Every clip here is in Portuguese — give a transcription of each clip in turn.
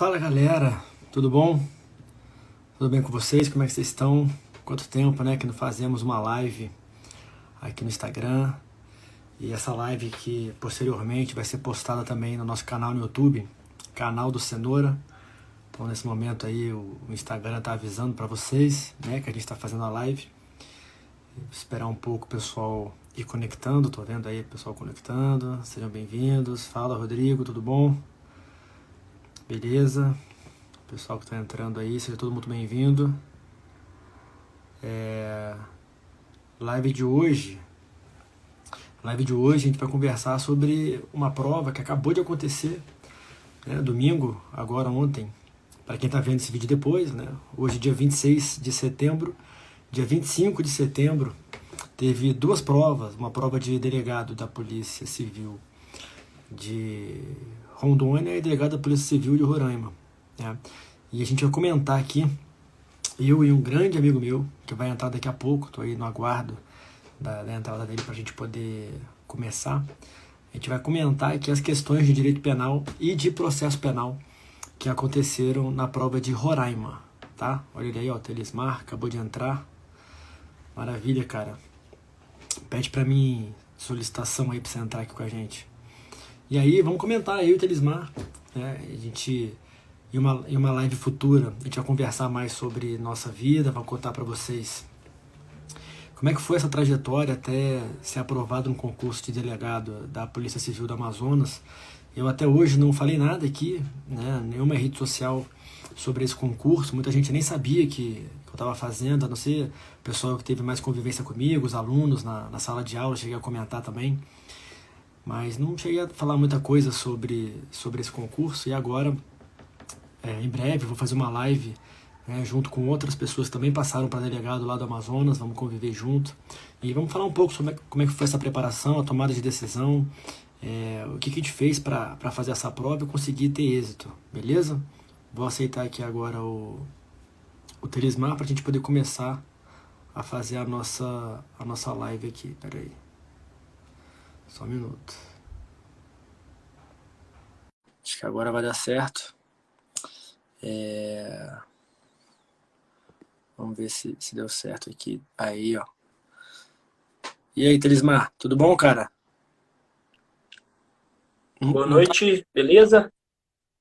Fala galera, tudo bom? Tudo bem com vocês? Como é que vocês estão? Quanto tempo, né, que não fazemos uma live aqui no Instagram. E essa live que posteriormente vai ser postada também no nosso canal no YouTube, canal do Cenoura. Então nesse momento aí o Instagram tá avisando para vocês, né, que a gente está fazendo a live. Vou esperar um pouco o pessoal ir conectando, tô vendo aí o pessoal conectando. Sejam bem-vindos. Fala Rodrigo, tudo bom? Beleza? Pessoal que está entrando aí, seja todo muito bem-vindo. Live de hoje a gente vai conversar sobre uma prova que acabou de acontecer, né, domingo, agora ontem, para quem está vendo esse vídeo depois, né, hoje dia 26 de setembro, dia 25 de setembro, teve duas provas, uma prova de delegado da Polícia Civil de Rondônia e delegado da Polícia Civil de Roraima, né? E a gente vai comentar aqui, eu e um grande amigo meu, que vai entrar daqui a pouco, estou aí no aguardo da entrada dele para a gente poder começar. A gente vai comentar aqui as questões de direito penal e de processo penal que aconteceram na prova de Roraima, tá? Olha ele aí, ó, Telismar, acabou de entrar. Maravilha, cara. Pede para mim solicitação aí para você entrar aqui com a gente. E aí, vamos comentar aí o Telismar, né? A gente... Em uma live futura, a gente vai conversar mais sobre nossa vida, vai contar para vocês como é que foi essa trajetória até ser aprovado no concurso de delegado da Polícia Civil do Amazonas. Eu até hoje não falei nada aqui, né, nenhuma rede social sobre esse concurso, muita gente nem sabia que eu estava fazendo, a não ser o pessoal que teve mais convivência comigo, os alunos na sala de aula, cheguei a comentar também, mas não cheguei a falar muita coisa sobre esse concurso. E agora... em breve vou fazer uma live, né, junto com outras pessoas que também passaram para delegado lá do Amazonas, vamos conviver junto e vamos falar um pouco sobre como é que foi essa preparação, a tomada de decisão, o que a gente fez para fazer essa prova e conseguir ter êxito, beleza? Vou aceitar aqui agora o Telismar para a gente poder começar a fazer a nossa live aqui. Pera aí, só um minuto. Acho que agora vai dar certo. Vamos ver se deu certo aqui. Aí, ó. E aí, Telismar, tudo bom, cara? Boa Não tá... noite, beleza?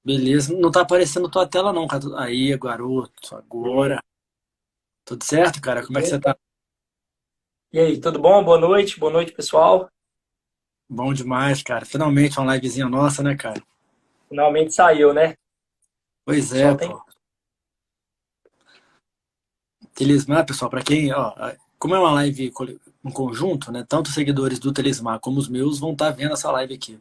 Beleza, não tá aparecendo tua tela não, cara. Aí, garoto, agora. Tudo certo, cara? Como é que você tá? E aí, tudo bom? Boa noite, pessoal. Bom demais, cara. Finalmente uma livezinha nossa, né, cara? Finalmente saiu, né? O Pois é, pessoal tem. pô. Telismar, pessoal, pra quem, ó, como é uma live em conjunto, né? Tanto os seguidores do Telismar como os meus vão estar vendo essa live aqui.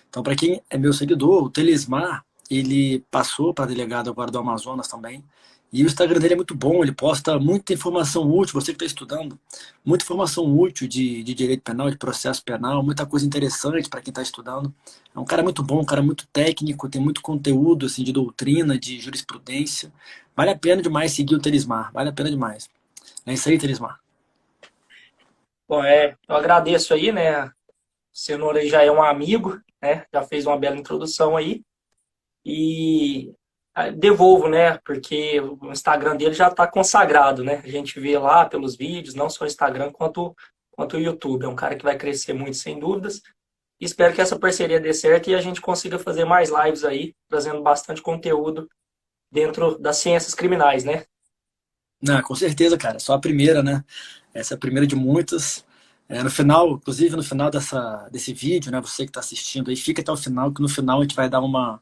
Então, para quem é meu seguidor, o Telismar, ele passou para delegado agora do Amazonas também. E o Instagram dele é muito bom, ele posta muita informação útil, você que está estudando, muita informação útil de direito penal, de processo penal, muita coisa interessante para quem está estudando. É um cara muito bom, um cara muito técnico, tem muito conteúdo assim, de doutrina, de jurisprudência. Vale a pena demais seguir o Telismar, vale a pena demais. É isso aí, Telismar. Bom, eu agradeço aí, né? O Cenoura aí já é um amigo, né? Já fez uma bela introdução aí. E devolvo, né? Porque o Instagram dele já está consagrado, né? A gente vê lá pelos vídeos, não só o Instagram quanto o YouTube. É um cara que vai crescer muito, sem dúvidas. E espero que essa parceria dê certo e a gente consiga fazer mais lives aí, trazendo bastante conteúdo dentro das ciências criminais, né? Não, com certeza, cara. Só a primeira, né? Essa é a primeira de muitas. No final, inclusive no final desse vídeo, né? Você que está assistindo aí, fica até o final, que no final a gente vai dar uma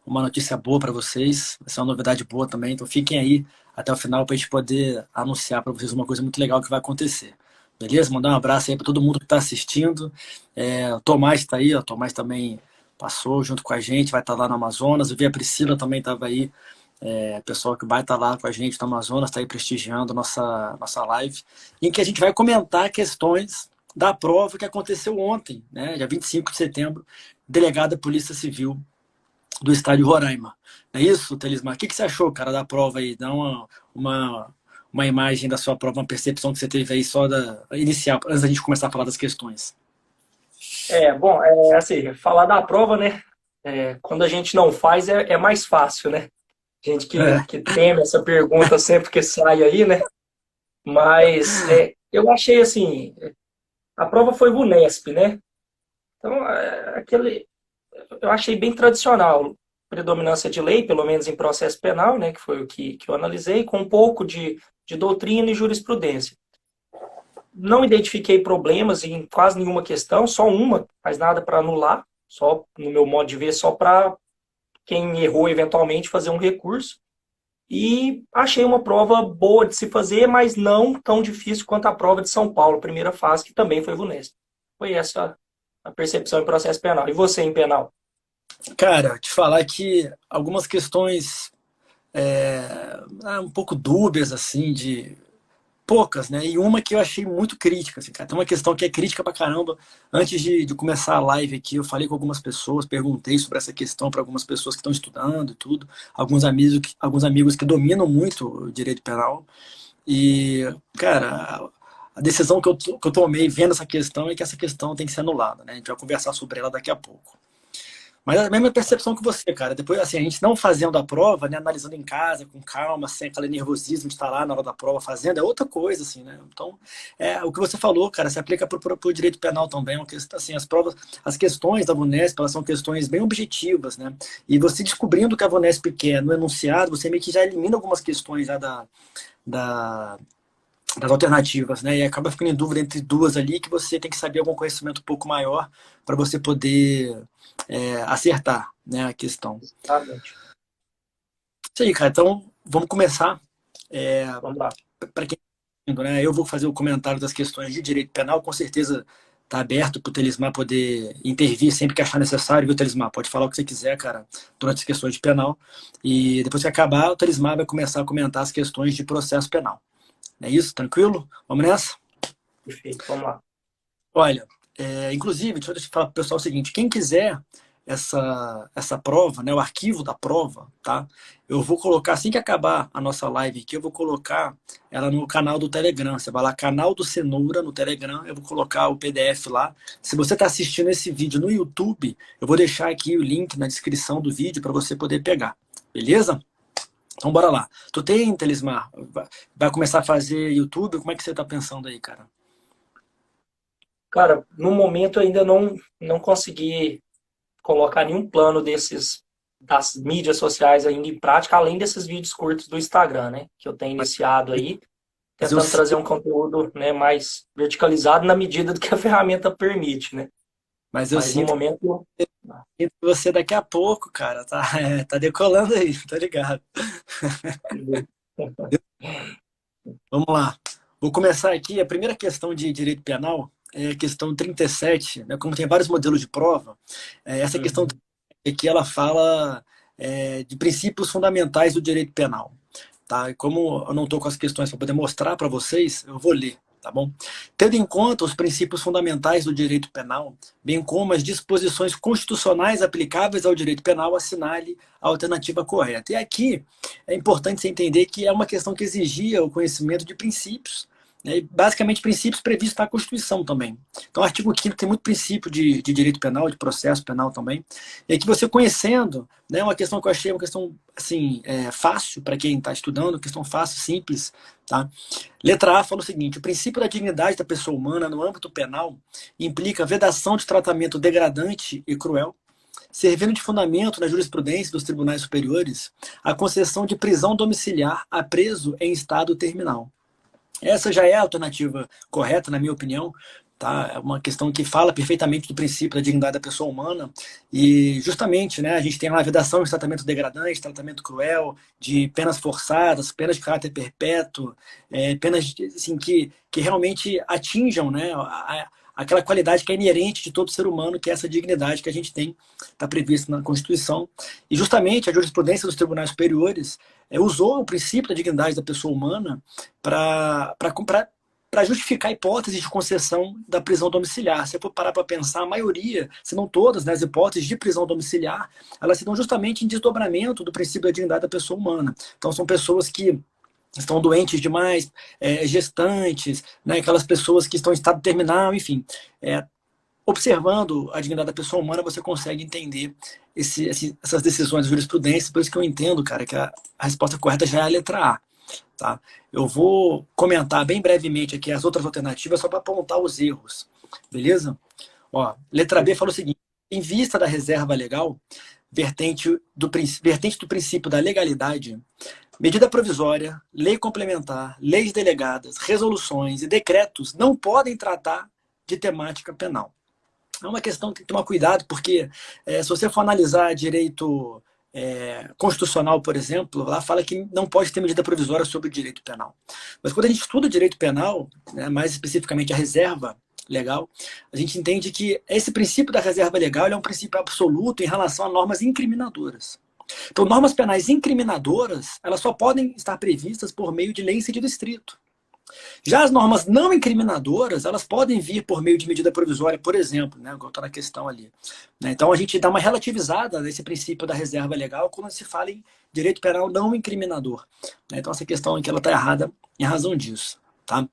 notícia boa para vocês. Vai ser uma novidade boa também. Então fiquem aí até o final para a gente poder anunciar para vocês uma coisa muito legal que vai acontecer. Beleza? Mandar um abraço aí para todo mundo que está assistindo. O Tomás está aí, ó. O Tomás também passou junto com a gente, vai estar lá no Amazonas. Eu vi a Priscila também estava aí. Pessoal que vai estar lá com a gente no Amazonas, está aí prestigiando nossa live, em que a gente vai comentar questões da prova que aconteceu ontem, né, dia 25 de setembro, delegada da Polícia Civil do Estado de Roraima. Não é isso, Telismar? O que você achou, cara, da prova aí? Dá uma imagem da sua prova, uma percepção que você teve aí só da inicial, antes da gente começar a falar das questões. Bom, assim, falar da prova, né? Quando a gente não faz é mais fácil, né? Gente É. que teme essa pergunta sempre que sai aí, né? Mas eu achei assim, a prova foi VUNESP, né? Então, eu achei bem tradicional. Predominância de lei, pelo menos em processo penal, né? Que foi o que eu analisei, com um pouco de doutrina e jurisprudência. Não identifiquei problemas em quase nenhuma questão, só uma, mas nada para anular, só no meu modo de ver, só para quem errou eventualmente fazer um recurso. E achei uma prova boa de se fazer, mas não tão difícil quanto a prova de São Paulo, primeira fase, que também foi VUNESP. Foi essa a percepção em processo penal. E você em penal? Cara, te falar que algumas questões um pouco dúbias, assim, de poucas, né? E uma que eu achei muito crítica, assim, cara. Tem uma questão que é crítica pra caramba. Antes de começar a live aqui, eu falei com algumas pessoas, perguntei sobre essa questão para algumas pessoas que estão estudando e tudo, alguns amigos que dominam muito o direito penal. E, cara, a decisão que eu tomei vendo essa questão é que essa questão tem que ser anulada, né? A gente vai conversar sobre ela daqui a pouco. Mas é a mesma percepção que você, cara. Depois, assim, a gente não fazendo a prova, né, analisando em casa, com calma, sem aquele nervosismo de estar lá na hora da prova fazendo, é outra coisa, assim, né? Então, o que você falou, cara, se aplica para o direito penal também. Assim, as provas, as questões da VUNESP, elas são questões bem objetivas, né? E você descobrindo o que a VUNESP quer no enunciado, você meio que já elimina algumas questões já da, das alternativas, né? E acaba ficando em dúvida entre duas ali que você tem que saber algum conhecimento um pouco maior para você poder acertar, né, a questão. Exatamente. Isso aí, cara. Então, vamos começar. É, Vamos lá. para quem está indo, né? Eu vou fazer o comentário das questões de direito penal, com certeza está aberto para o Telismar poder intervir sempre que achar necessário, viu, Telismar? Pode falar o que você quiser, cara, durante as questões de penal. E depois que acabar, o Telismar vai começar a comentar as questões de processo penal. É isso? Tranquilo? Vamos nessa? Perfeito, vamos lá. Olha, inclusive, deixa eu falar para o pessoal o seguinte: quem quiser essa prova, né, o arquivo da prova, tá? Eu vou colocar, assim que acabar a nossa live aqui, eu vou colocar ela no canal do Telegram. Você vai lá, canal do Cenoura no Telegram, eu vou colocar o PDF lá. Se você está assistindo esse vídeo no YouTube, eu vou deixar aqui o link na descrição do vídeo para você poder pegar, beleza? Então bora lá. Tu tem, Telismar? Vai começar a fazer YouTube? Como é que você está pensando aí, cara? Cara, no momento ainda não consegui colocar nenhum plano desses das mídias sociais ainda em prática, além desses vídeos curtos do Instagram, né? Que eu tenho iniciado aí, Mas eu tentando trazer um conteúdo, né, mais verticalizado na medida do que a ferramenta permite, né? Mas eu Mas no sinto momento, que você daqui a pouco, cara, tá, tá decolando aí, tá ligado? Vamos lá. Vou começar aqui. A primeira questão de direito penal é a questão 37, né? Como tem vários modelos de prova, essa questão uhum, aqui ela fala de princípios fundamentais do direito penal. Tá? E como eu não estou com as questões para poder mostrar para vocês, eu vou ler, tá bom? Tendo em conta os princípios fundamentais do direito penal, bem como as disposições constitucionais aplicáveis ao direito penal, assinale a alternativa correta. E aqui é importante você entender que é uma questão que exigia o conhecimento de princípios, né? E basicamente princípios previstos na Constituição também. Então, o artigo 5º tem muito princípio de direito penal, de processo penal também. E aqui você conhecendo, né, uma questão que eu achei uma questão assim, fácil para quem está estudando, questão fácil, simples. Tá? Letra A fala o seguinte: o princípio da dignidade da pessoa humana no âmbito penal implica vedação de tratamento degradante e cruel, servindo de fundamento na jurisprudência dos tribunais superiores a concessão de prisão domiciliar a preso em estado terminal. Essa já é a alternativa correta, na minha opinião. Tá? É uma questão que fala perfeitamente do princípio da dignidade da pessoa humana e justamente, né, a gente tem lá a vedação de tratamento degradante, tratamento cruel, de penas forçadas, penas de caráter perpétuo, penas assim, que realmente atinjam, né, aquela qualidade que é inerente de todo ser humano, que é essa dignidade que a gente tem, está prevista na Constituição. E justamente a jurisprudência dos tribunais superiores usou o princípio da dignidade da pessoa humana para justificar a hipótese de concessão da prisão domiciliar. Se eu for parar para pensar, a maioria, se não todas, né, as hipóteses de prisão domiciliar, elas se dão justamente em desdobramento do princípio da dignidade da pessoa humana. Então, são pessoas que estão doentes demais, gestantes, né, aquelas pessoas que estão em estado terminal, enfim. observando a dignidade da pessoa humana, você consegue entender essas decisões de jurisprudência. Por isso que eu entendo, cara, que a resposta correta já é a letra A. Tá? Eu vou comentar bem brevemente aqui as outras alternativas só para apontar os erros. Beleza? Ó, letra B fala o seguinte: em vista da reserva legal, vertente do princípio da legalidade, medida provisória, lei complementar, leis delegadas, resoluções e decretos não podem tratar de temática penal. É uma questão que tem que tomar cuidado, porque se você for analisar direito constitucional, por exemplo, lá fala que não pode ter medida provisória sobre o direito penal. Mas quando a gente estuda o direito penal, né, mais especificamente a reserva legal, a gente entende que esse princípio da reserva legal é um princípio absoluto em relação a normas incriminadoras. Então, normas penais incriminadoras, elas só podem estar previstas por meio de lei em sentido estrito. Já as normas não incriminadoras, elas podem vir por meio de medida provisória, por exemplo, né, igual está na questão ali. Então, a gente dá uma relativizada nesse princípio da reserva legal quando se fala em direito penal não incriminador. Então, essa questão aqui ela está errada em razão disso. Tá?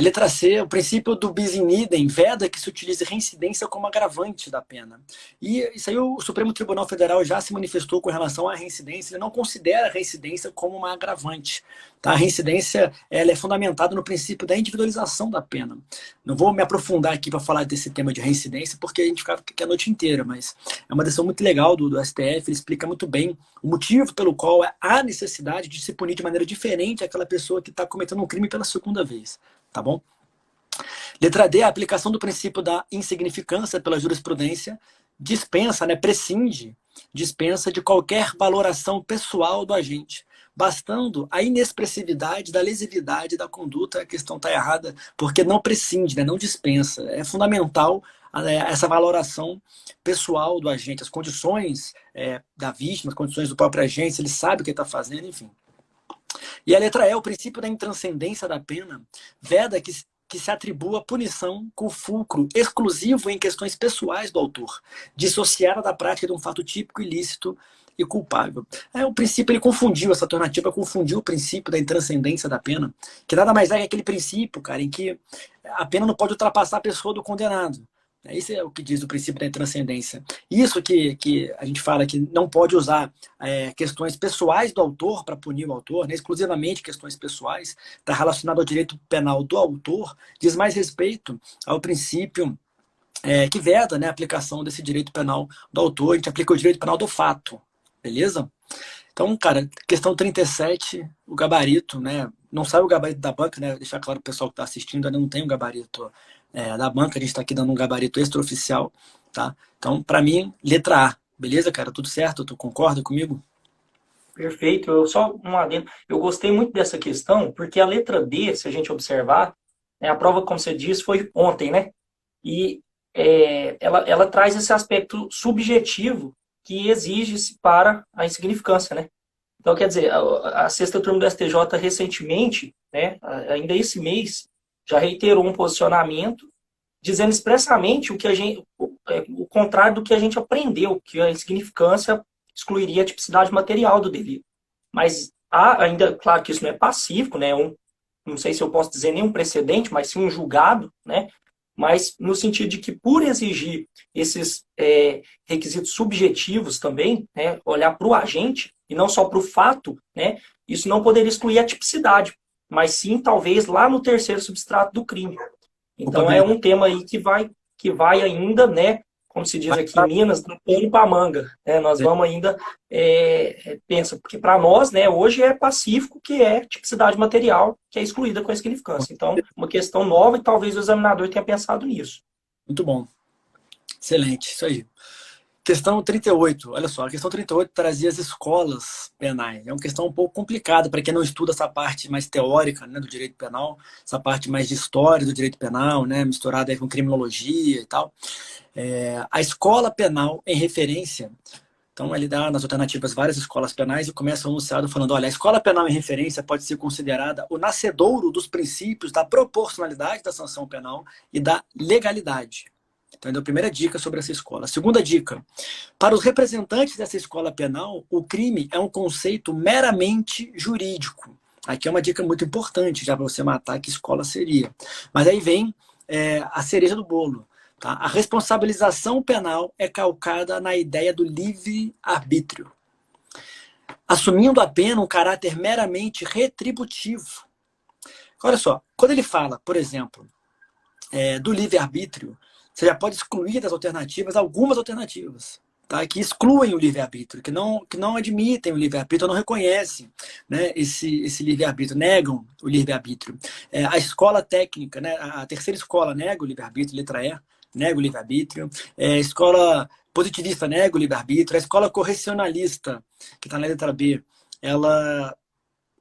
Letra C, o princípio do bis in idem veda que se utilize reincidência como agravante da pena. E isso aí o Supremo Tribunal Federal já se manifestou com relação à reincidência, ele não considera a reincidência como uma agravante. Tá? A reincidência ela é fundamentada no princípio da individualização da pena. Não vou me aprofundar aqui para falar desse tema de reincidência, porque a gente fica aqui a noite inteira, mas é uma decisão muito legal do STF, ele explica muito bem o motivo pelo qual há necessidade de se punir de maneira diferente aquela pessoa que está cometendo um crime pela segunda vez. Tá bom? Letra D, a aplicação do princípio da insignificância pela jurisprudência dispensa, prescinde, dispensa de qualquer valoração pessoal do agente, bastando a inexpressividade da lesividade da conduta. A questão está errada, porque não prescinde, não dispensa. É fundamental essa valoração pessoal do agente, as condições da vítima, as condições do próprio agente, se ele sabe o que ele está fazendo, enfim. E a letra E, o princípio da intranscendência da pena, veda que se atribua punição com fulcro exclusivo em questões pessoais do autor, dissociada da prática de um fato típico, ilícito e culpável. O princípio, ele confundiu, essa alternativa confundiu o princípio da intranscendência da pena, que nada mais é que aquele princípio, cara, em que a pena não pode ultrapassar a pessoa do condenado. Isso é o que diz o princípio da intranscendência. Isso que a gente fala que não pode usar questões pessoais do autor para punir o autor, exclusivamente questões pessoais, está relacionado ao direito penal do autor, diz mais respeito ao princípio que veda a aplicação desse direito penal do autor. A gente aplica o direito penal do fato, beleza? Então, cara, questão 37, o gabarito, não sai o gabarito da banca, deixar claro para o pessoal que está assistindo, ainda não tem o gabarito da banca, a gente está aqui dando um gabarito extraoficial, tá? Então, para mim, letra A, beleza, cara? Tudo certo? Tu concorda comigo? Perfeito. Eu só um adendo. Eu gostei muito dessa questão, porque a letra D, se a gente observar, a prova, como você disse, foi ontem, né? E ela traz esse aspecto subjetivo que exige-se para a insignificância, né? Então, quer dizer, a sexta turma do STJ recentemente, ainda esse mês, já reiterou um posicionamento dizendo expressamente o contrário do que a gente aprendeu, que a insignificância excluiria a tipicidade material do delito. Mas há ainda, claro que isso não é pacífico, não sei se eu posso dizer nenhum precedente, mas sim um julgado, mas no sentido de que, por exigir esses requisitos subjetivos também, olhar para o agente e não só para o fato, isso não poderia excluir a tipicidade, mas sim, talvez, lá no terceiro substrato do crime. Então, é um tema aí que vai ainda, como se diz aqui em Minas, do pano para a manga. Nós vamos ainda, pensa, porque para nós, hoje é pacífico, que é tipicidade material, que é excluída com a insignificância. Então, uma questão nova e talvez o examinador tenha pensado nisso. Muito bom. Excelente, isso aí. Questão 38, olha só, a questão 38 trazia as escolas penais. É uma questão um pouco complicada para quem não estuda essa parte mais teórica do direito penal, essa parte mais de história do direito penal, misturada aí com criminologia e tal. A escola penal em referência, então ele dá nas alternativas várias escolas penais e começa o enunciado falando, olha, a escola penal em referência pode ser considerada o nascedouro dos princípios da proporcionalidade da sanção penal e da legalidade. Então, a primeira dica sobre essa escola. A segunda dica, para os representantes dessa escola penal, o crime é um conceito meramente jurídico. Aqui é uma dica muito importante, já para você matar que escola seria. Mas aí vem a cereja do bolo. Tá? A responsabilização penal é calcada na ideia do livre-arbítrio, assumindo a pena um caráter meramente retributivo. Olha só, quando ele fala, por exemplo, do livre-arbítrio, você já pode excluir das alternativas algumas alternativas, tá? Que excluem o livre-arbítrio, que não admitem o livre-arbítrio, não reconhecem, né, esse livre-arbítrio, negam o livre-arbítrio. A escola técnica, né, a terceira escola nega o livre-arbítrio, letra E, nega o livre-arbítrio. A escola positivista nega o livre-arbítrio. A escola correcionalista, que está na letra B, ela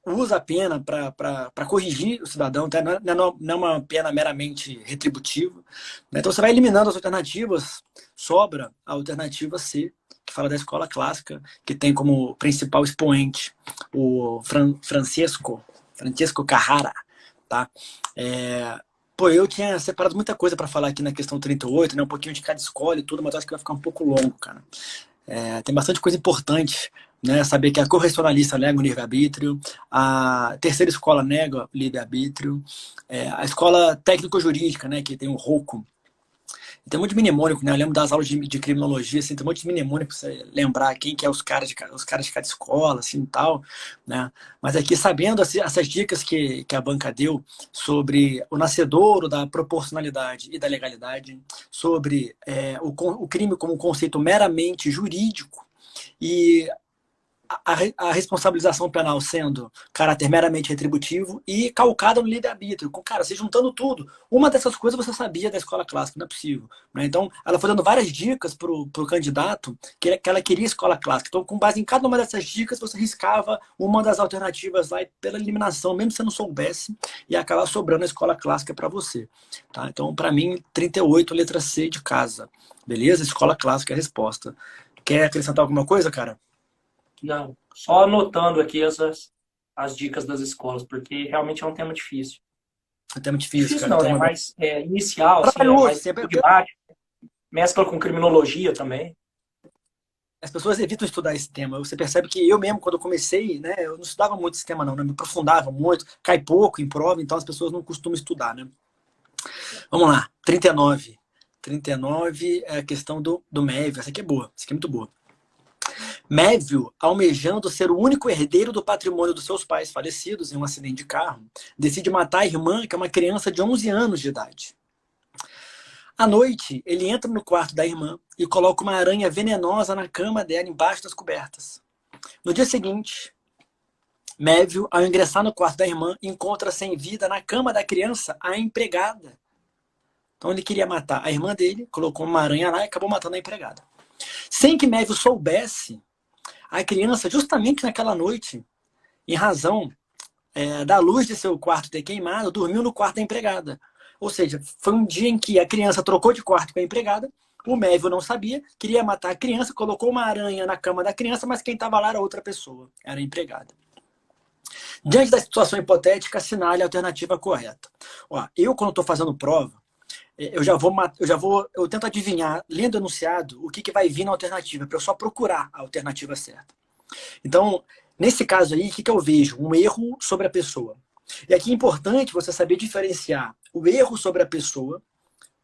usa a pena para corrigir o cidadão, tá? Não é uma pena meramente retributiva. Né? Então você vai eliminando as alternativas, sobra a alternativa C, que fala da escola clássica, que tem como principal expoente o Francesco Carrara. Tá? Pô, eu tinha separado muita coisa para falar aqui na questão 38, né? Um pouquinho de cada escola e tudo, mas acho que vai ficar um pouco longo, cara. Tem bastante coisa importante, né? Saber que a correcionalista nega o livre-arbítrio, a terceira escola nega o livre-arbítrio, a escola técnico-jurídica, né? Que tem o ROCO. Tem um monte de mnemônico, né? Eu lembro das aulas de criminologia, assim, tem um monte de mnemônico pra você lembrar quem que é os caras de cada escola, assim, e tal, né? Mas aqui, sabendo essas dicas que a banca deu sobre o nascedouro da proporcionalidade e da legalidade, sobre o crime como um conceito meramente jurídico e a responsabilização penal sendo caráter meramente retributivo e calcada no livre-arbítrio. Cara, você juntando tudo, uma dessas coisas você sabia da escola clássica, não é possível. Né? Então, ela foi dando várias dicas pro candidato que ela queria escola clássica. Então, com base em cada uma dessas dicas, você riscava uma das alternativas lá pela eliminação, mesmo se você não soubesse, e acaba sobrando a escola clássica para você. Tá? Então, para mim, 38, letra C de casa. Beleza? Escola clássica é a resposta. Quer acrescentar alguma coisa, cara? Não, só anotando aqui as dicas das escolas, porque realmente é um tema difícil. É um tema difícil, Difícil cara. não, né? Mais inicial, assim, mais sempre... didático. Mescla com criminologia também. As pessoas evitam estudar esse tema. Você percebe que eu mesmo, quando eu comecei, né, eu não estudava muito esse tema, não, né? Me aprofundava muito, cai pouco em prova, então as pessoas não costumam estudar, né? Vamos lá, 39. 39 é a questão do Mévio. Essa aqui é boa, essa aqui é muito boa. Mévio, almejando ser o único herdeiro do patrimônio dos seus pais falecidos em um acidente de carro, decide matar a irmã, que é uma criança de 11 anos de idade. À noite, ele entra no quarto da irmã e coloca uma aranha venenosa na cama dela, embaixo das cobertas. No dia seguinte, Mévio, ao ingressar no quarto da irmã, encontra sem vida na cama da criança a empregada. Então ele queria matar a irmã dele, colocou uma aranha lá e acabou matando a empregada. Sem que Mévio soubesse, a criança, justamente naquela noite, em razão da luz de seu quarto ter queimado, dormiu no quarto da empregada. Ou seja, foi um dia em que a criança trocou de quarto com a empregada, o Mévio não sabia, queria matar a criança, colocou uma aranha na cama da criança, mas quem estava lá era outra pessoa, era a empregada. Diante da situação hipotética, assinale a alternativa correta. Ó, eu, quando estou fazendo prova, eu tento adivinhar, lendo o enunciado, o que vai vir na alternativa, para eu só procurar a alternativa certa. Então, nesse caso aí, o que eu vejo? Um erro sobre a pessoa. E aqui é importante você saber diferenciar o erro sobre a pessoa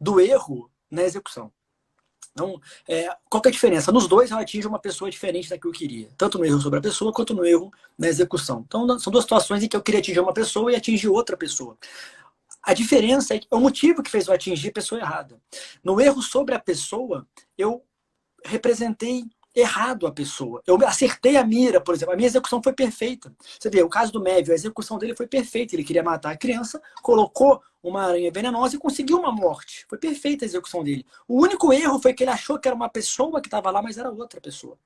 do erro na execução. Então, qual que é a diferença? Nos dois, ela atinge uma pessoa diferente da que eu queria. Tanto no erro sobre a pessoa, quanto no erro na execução. Então, são duas situações em que eu queria atingir uma pessoa e atingir outra pessoa. A diferença é o motivo que fez eu atingir a pessoa errada. No erro sobre a pessoa, eu representei errado a pessoa. Eu acertei a mira, por exemplo. A minha execução foi perfeita. Você vê, o caso do Mévio, a execução dele foi perfeita. Ele queria matar a criança, colocou uma aranha venenosa e conseguiu uma morte. Foi perfeita a execução dele. O único erro foi que ele achou que era uma pessoa que estava lá, mas era outra pessoa.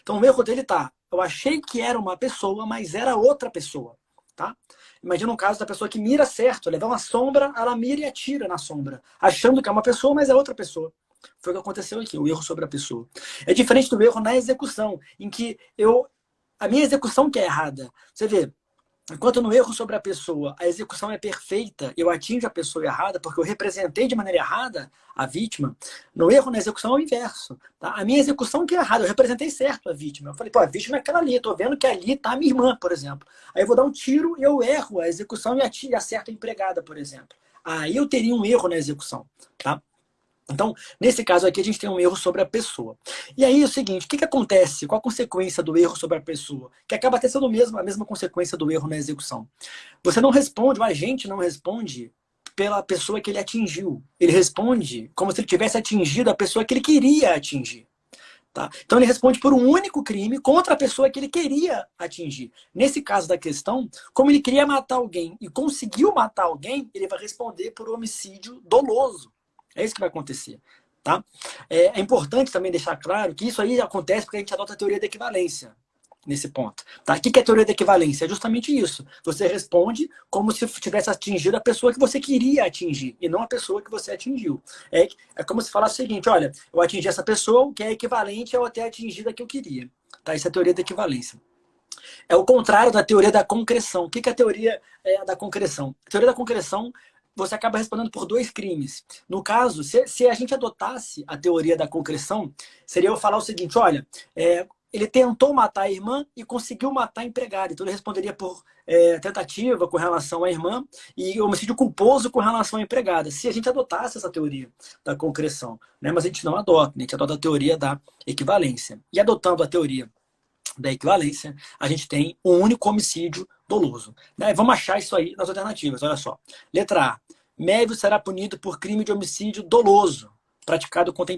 Então o erro dele tá, eu achei que era uma pessoa, mas era outra pessoa. Tá? Imagina um caso da pessoa que mira certo, levar uma sombra, ela mira e atira na sombra, achando que é uma pessoa, mas é outra pessoa. Foi o que aconteceu aqui, o erro sobre a pessoa. É diferente do erro na execução, em que a minha execução que é errada. Você vê, enquanto no erro sobre a pessoa, a execução é perfeita, eu atingo a pessoa errada, porque eu representei de maneira errada a vítima, no erro na execução é o inverso. Tá? A minha execução que é errada, eu representei certo a vítima. Eu falei, pô, a vítima é aquela ali, eu tô vendo que ali tá a minha irmã, por exemplo. Aí eu vou dar um tiro e eu erro a execução e acerto a empregada, por exemplo. Aí eu teria um erro na execução. Tá? Então, nesse caso aqui, a gente tem um erro sobre a pessoa. E aí é o seguinte, o que acontece? Qual a consequência do erro sobre a pessoa? Que acaba até sendo a mesma consequência do erro na execução. Você não responde, o agente não responde pela pessoa que ele atingiu. Ele responde como se ele tivesse atingido a pessoa que ele queria atingir. Tá? Então ele responde por um único crime contra a pessoa que ele queria atingir. Nesse caso da questão, como ele queria matar alguém e conseguiu matar alguém, ele vai responder por homicídio doloso. É isso que vai acontecer. Tá? É importante também deixar claro que isso aí acontece porque a gente adota a teoria da equivalência nesse ponto. Tá? O que é a teoria da equivalência? É justamente isso. Você responde como se tivesse atingido a pessoa que você queria atingir e não a pessoa que você atingiu. É como se falasse o seguinte, olha, eu atingi essa pessoa, o que é equivalente ao ter atingido a que eu queria. Tá? Isso é a teoria da equivalência. É o contrário da teoria da concreção. O que é a teoria da concreção? A teoria da concreção, você acaba respondendo por dois crimes. No caso, se a gente adotasse a teoria da concreção, seria eu falar o seguinte, olha, ele tentou matar a irmã e conseguiu matar a empregada. Então ele responderia por tentativa com relação à irmã e homicídio culposo com relação à empregada. Se a gente adotasse essa teoria da concreção, né? Mas a gente não adota, a gente adota a teoria da equivalência. E adotando a teoria da equivalência, a gente tem um único homicídio doloso. Né? Vamos achar isso aí nas alternativas, olha só. Letra A. Mévio será punido por crime de homicídio doloso, praticado contra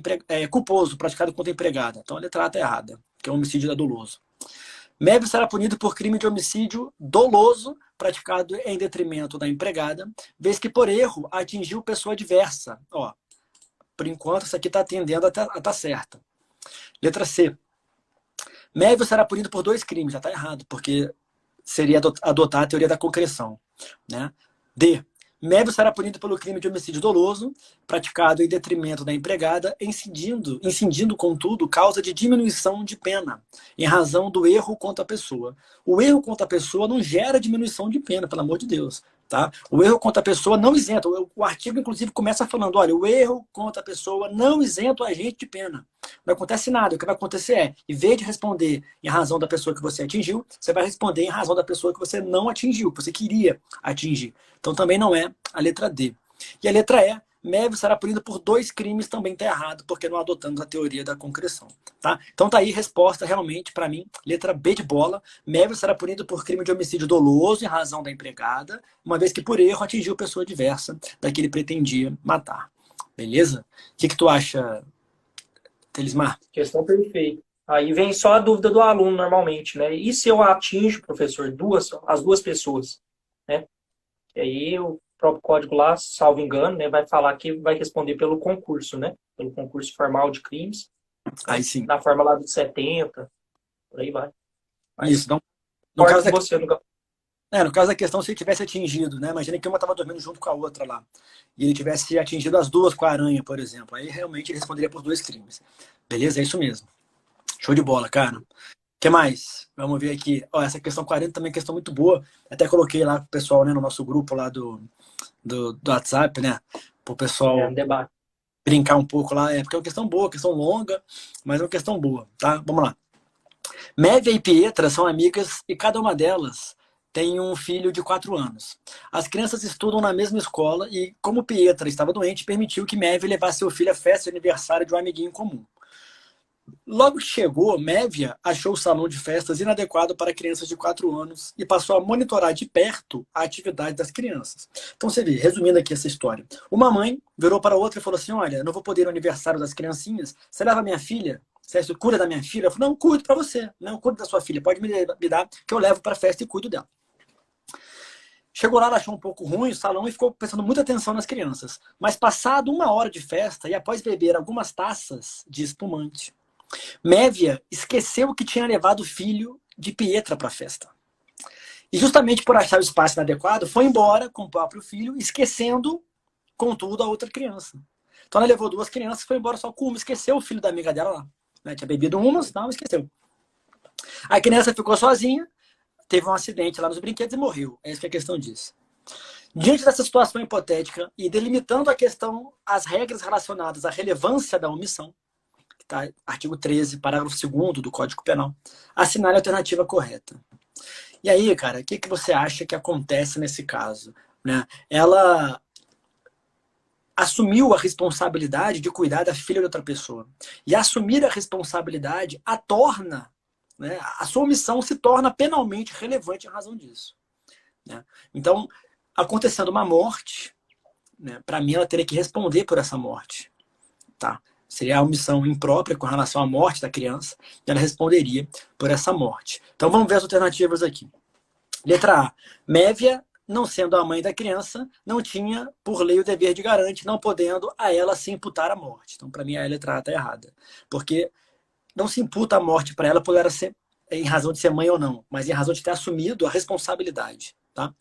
culposo, praticado contra a empregada. Então a letra A está errada, que é um homicídio doloso. Mévio será punido por crime de homicídio doloso, praticado em detrimento da empregada, vez que por erro atingiu pessoa adversa. Ó, por enquanto, isso aqui está atendendo a tá certa. Letra C. Mévio será punido por dois crimes, já está errado, porque seria adotar a teoria da concreção. Né? D. Mévio será punido pelo crime de homicídio doloso, praticado em detrimento da empregada, incidindo, contudo, causa de diminuição de pena, em razão do erro contra a pessoa. O erro contra a pessoa não gera diminuição de pena, pelo amor de Deus. Tá? O erro contra a pessoa não isenta. O artigo, inclusive, começa falando, olha, o erro contra a pessoa não isenta o agente de pena. Não acontece nada. O que vai acontecer em vez de responder em razão da pessoa que você atingiu, você vai responder em razão da pessoa que você não atingiu, que você queria atingir. Então também não é a letra D. E a letra E, Mévio será punido por dois crimes, também está errado, porque não adotamos a teoria da concreção. Tá? Então tá aí resposta realmente, para mim, letra B de bola. Mévio será punido por crime de homicídio doloso em razão da empregada, uma vez que por erro atingiu pessoa adversa da que ele pretendia matar. Beleza? O que tu acha, Telismar? Questão perfeita. Aí vem só a dúvida do aluno normalmente, né? E se eu atinjo, professor, as duas pessoas, né? E aí o próprio código lá, salvo engano, né, vai falar que vai responder pelo concurso, né? Pelo concurso formal de crimes. Aí sim. Na forma lá dos 70, por aí vai. Isso, então, no caso da questão, se ele tivesse atingido, né? Imagina que uma estava dormindo junto com a outra lá. E ele tivesse atingido as duas com a aranha, por exemplo. Aí realmente ele responderia por dois crimes. Beleza? É isso mesmo. Show de bola, cara. O que mais? Vamos ver aqui. Ó, essa questão 40 também é questão muito boa. Até coloquei lá pro pessoal, né, no nosso grupo lá do WhatsApp, né? Pro pessoal brincar um pouco lá. Porque é uma questão boa, questão longa, mas é uma questão boa, tá? Vamos lá. Mévia e Pietra são amigas e cada uma delas tem um filho de 4 anos. As crianças estudam na mesma escola e, como Pietra estava doente, permitiu que Mévia levasse seu filho à festa de aniversário de um amiguinho comum. Logo que chegou, Mévia achou o salão de festas inadequado para crianças de 4 anos e passou a monitorar de perto a atividade das crianças. Então você vê, resumindo aqui essa história. Uma mãe virou para a outra e falou assim, olha, eu não vou poder ir no aniversário das criancinhas, você leva a minha filha? Você cuida da minha filha? Ela falou, não, cuido para você, não cuido da sua filha, pode me dar que eu levo para a festa e cuido dela. Chegou lá, ela achou um pouco ruim o salão e ficou prestando muita atenção nas crianças. Mas passado 1 hora de festa e após beber algumas taças de espumante, Mévia esqueceu que tinha levado o filho de Pietra para a festa. E justamente por achar o espaço inadequado, foi embora com o próprio filho, esquecendo, contudo, a outra criança. Então ela levou 2 crianças e foi embora só com uma, esqueceu o filho da amiga dela lá. Né? Tinha bebido umas, não, esqueceu. A criança ficou sozinha, teve um acidente lá nos brinquedos e morreu. É isso que a questão diz. Diante dessa situação hipotética e delimitando a questão, as regras relacionadas à relevância da omissão, tá? Artigo 13, parágrafo 2º do Código Penal, assinale a alternativa correta. E aí, cara, o que você acha que acontece nesse caso? Né? Ela assumiu a responsabilidade de cuidar da filha de outra pessoa. E assumir a responsabilidade a torna, né, a sua omissão se torna penalmente relevante em razão disso. Né? Então, acontecendo uma morte, né, para mim ela teria que responder por essa morte. Tá? Seria a omissão imprópria com relação à morte da criança, e ela responderia por essa morte. Então vamos ver as alternativas aqui. Letra A. Mévia, não sendo a mãe da criança, não tinha, por lei, o dever de garante, não podendo a ela se imputar a morte. Então, para mim, a letra A está errada. Porque não se imputa a morte para ela por ela ser, em razão de ser mãe ou não, mas em razão de ter assumido a responsabilidade. Tá?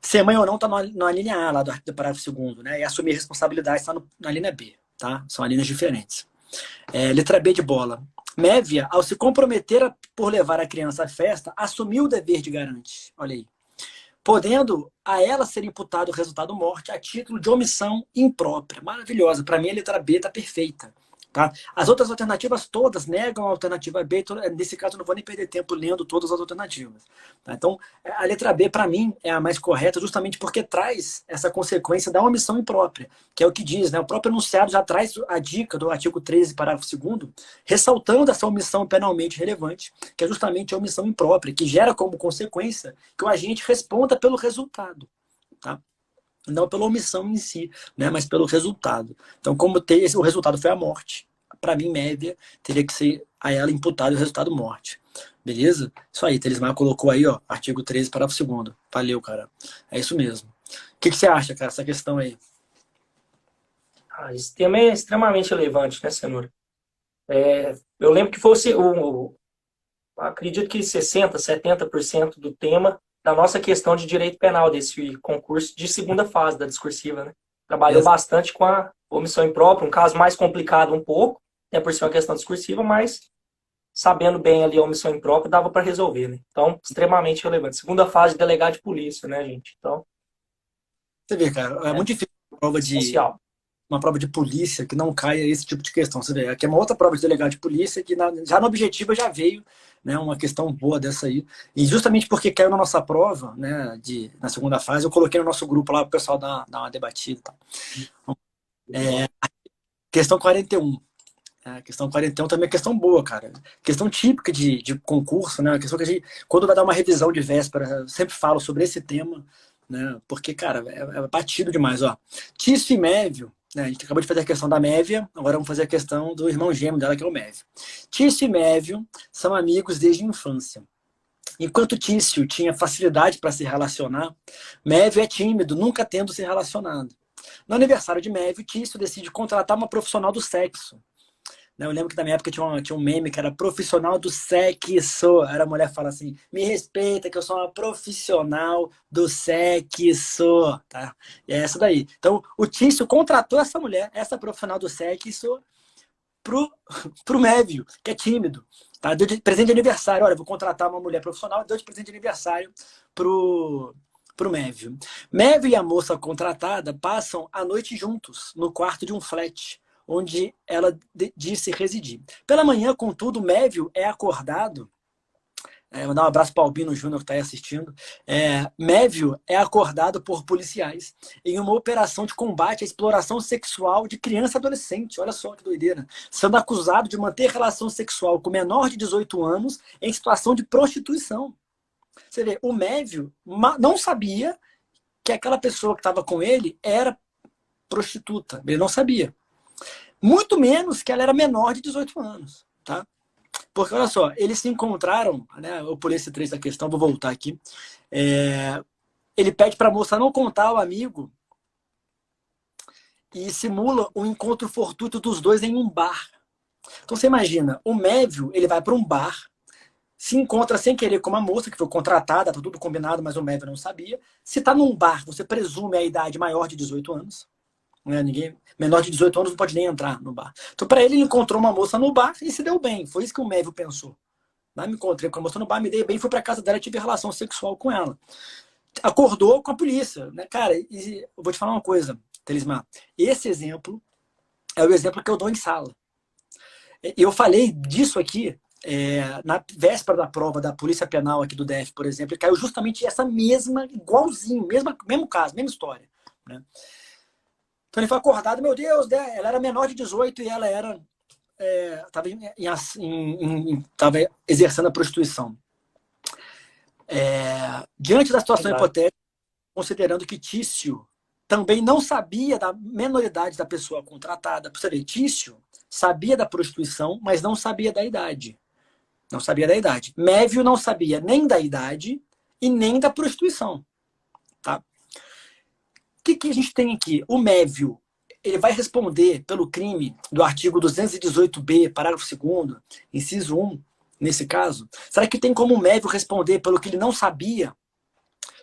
Ser mãe ou não está na linha A, lá do parágrafo 2º, né? E assumir a responsabilidade está na linha B. Tá? São linhas diferentes. Letra B de bola. Mévia, ao se comprometer por levar a criança à festa, assumiu o dever de garante. Olha aí. Podendo a ela ser imputado o resultado morte a título de omissão imprópria. Maravilhosa. Para mim, a letra B está perfeita. Tá? As outras alternativas todas negam a alternativa B. Nesse caso, eu não vou nem perder tempo lendo todas as alternativas. Tá? Então, a letra B, para mim, é a mais correta, justamente porque traz essa consequência da omissão imprópria, que é o que diz, né? O próprio enunciado já traz a dica do artigo 13, parágrafo 2º, ressaltando essa omissão penalmente relevante, que é justamente a omissão imprópria, que gera como consequência que o agente responda pelo resultado. Tá? Não pela omissão em si, né, mas pelo resultado. Então, como o resultado foi a morte, para mim, média, teria que ser a ela imputado o resultado morte. Beleza? Isso aí, Telismar colocou aí, ó, artigo 13, parágrafo 2º. Valeu, cara. É isso mesmo. O que você acha, cara, essa questão aí? Esse tema é extremamente relevante, né, Cenoura? Eu lembro que fosse, acredito que 60%, 70% do tema da nossa questão de direito penal desse concurso de segunda fase da discursiva, né? Trabalhou bastante com a omissão imprópria, um caso mais complicado um pouco, até por ser uma questão discursiva, mas sabendo bem ali a omissão imprópria, dava para resolver, né? Então, extremamente relevante. Segunda fase de delegado de polícia, né, gente? Então, você vê, cara, é muito difícil uma prova de polícia que não caia esse tipo de questão. Você vê, aqui é uma outra prova de delegado de polícia que já no objetivo já veio, né, uma questão boa dessa aí. E justamente porque caiu na nossa prova, né, na segunda fase, eu coloquei no nosso grupo lá para o pessoal dar uma debatida. Tá? Questão 41. A questão 41 também é questão boa, cara. Questão típica de concurso, né? Questão que a gente, quando vai dar uma revisão de véspera, eu sempre falo sobre esse tema, né? Porque, cara, é batido demais, ó. Tício e Mévio, né? A gente acabou de fazer a questão da Mévia, agora vamos fazer a questão do irmão gêmeo dela, que é o Mévio. Tício e Mévio são amigos desde a infância. Enquanto Tício tinha facilidade para se relacionar, Mévio é tímido, nunca tendo se relacionado. No aniversário de Mévio, Tício decide contratar uma profissional do sexo. Eu lembro que na minha época tinha um meme que era profissional do sexo. Era a mulher fala assim, me respeita que eu sou uma profissional do sexo. Tá? E é essa daí. Então, o Tício contratou essa mulher, essa profissional do sexo, pro Mévio, que é tímido. Tá? Deu de presente de aniversário. Olha, vou contratar uma mulher profissional, deu de presente de aniversário pro Mévio. Mévio e a moça contratada passam a noite juntos, no quarto de um flat, onde ela disse residir. Pela manhã, contudo, Mévio é acordado. Vou dar um abraço para o Albino Júnior que está aí assistindo. Mévio é acordado por policiais em uma operação de combate à exploração sexual de criança e adolescente. Olha só que doideira. Sendo acusado de manter relação sexual com menor de 18 anos em situação de prostituição. Você vê, o Mévio não sabia que aquela pessoa que estava com ele era prostituta. Ele não sabia. Muito menos que ela era menor de 18 anos, tá? Porque, olha só, eles se encontraram, né? Eu pulei esse trecho da questão, vou voltar aqui. Ele pede para a moça não contar ao amigo e simula um encontro fortuito dos dois em um bar. Então, você imagina, o Mévio, ele vai para um bar, se encontra sem querer com uma moça que foi contratada, tá tudo combinado, mas o Mévio não sabia. Se está num bar, você presume a idade maior de 18 anos. Ninguém menor de 18 anos não pode nem entrar no bar. Então, para ele encontrou uma moça no bar e se deu bem. Foi isso que o Mévio pensou. Me encontrei com a moça no bar, me dei bem, fui para casa dela e tive relação sexual com ela. Acordou com a polícia. Né? Cara, eu vou te falar uma coisa, Telismar. Esse exemplo é o exemplo que eu dou em sala. Eu falei disso aqui na véspera da prova da Polícia Penal aqui do DF, por exemplo, e caiu justamente essa mesma, igualzinho, mesmo caso, mesma história. Né? Então ele foi acordado, meu Deus, né? Ela era menor de 18 e ela era estava exercendo a prostituição. Diante da situação hipotética, considerando que Tício também não sabia da menoridade da pessoa contratada. Você vê, Tício sabia da prostituição, mas não sabia da idade. Não sabia da idade. Mévio não sabia nem da idade e nem da prostituição. Tá? O que a gente tem aqui? O Mévio, ele vai responder pelo crime do artigo 218b, parágrafo 2º, inciso 1, nesse caso. Será que tem como o Mévio responder pelo que ele não sabia?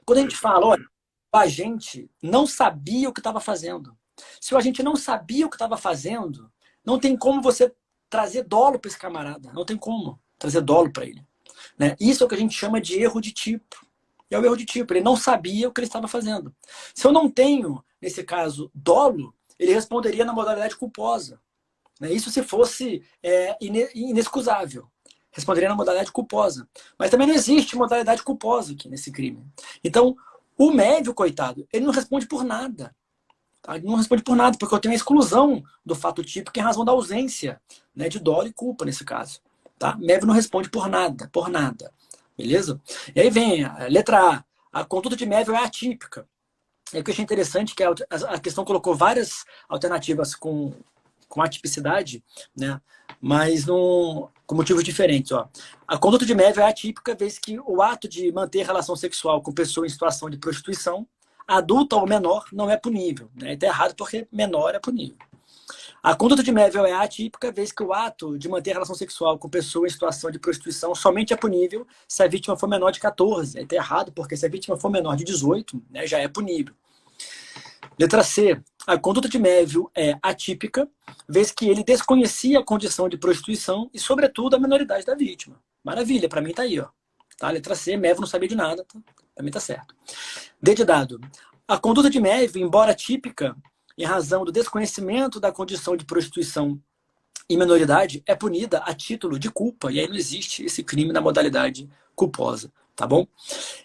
Quando a gente fala, olha, o agente não sabia o que estava fazendo. Se o agente não sabia o que estava fazendo, não tem como você trazer dolo para esse camarada. Não tem como trazer dolo para ele. Né? Isso é o que a gente chama de erro de tipo. É o erro de tipo. Ele não sabia o que ele estava fazendo. Se eu não tenho, nesse caso, dolo, ele responderia na modalidade culposa. Né? Isso se fosse inexcusável. Responderia na modalidade culposa. Mas também não existe modalidade culposa aqui nesse crime. Então, o médio, coitado, ele não responde por nada. Tá? Ele não responde por nada, porque eu tenho a exclusão do fato típico em razão da ausência, né, de dolo e culpa nesse caso. Tá? Médio não responde por nada, por nada. Beleza? E aí vem a letra A. A conduta de médio é atípica. E o que eu achei interessante é que a questão colocou várias alternativas com atipicidade, né? Mas com motivos diferentes. Ó. A conduta de médio é atípica, vez que o ato de manter relação sexual com pessoa em situação de prostituição, adulta ou menor, não é punível. Né? Está errado porque menor é punível. A conduta de médio é atípica, vez que o ato de manter relação sexual com pessoa em situação de prostituição somente é punível se a vítima for menor de 14. Está errado porque se a vítima for menor de 18, né, já é punível. Letra C. A conduta de Mévio é atípica, vez que ele desconhecia a condição de prostituição e, sobretudo, a minoridade da vítima. Maravilha, para mim tá aí, ó. Tá? Letra C, Mévio não sabia de nada, tá? Para mim tá certo. D de dado. A conduta de Mévio, embora típica, em razão do desconhecimento da condição de prostituição e minoridade, é punida a título de culpa, e aí não existe esse crime na modalidade culposa, tá bom?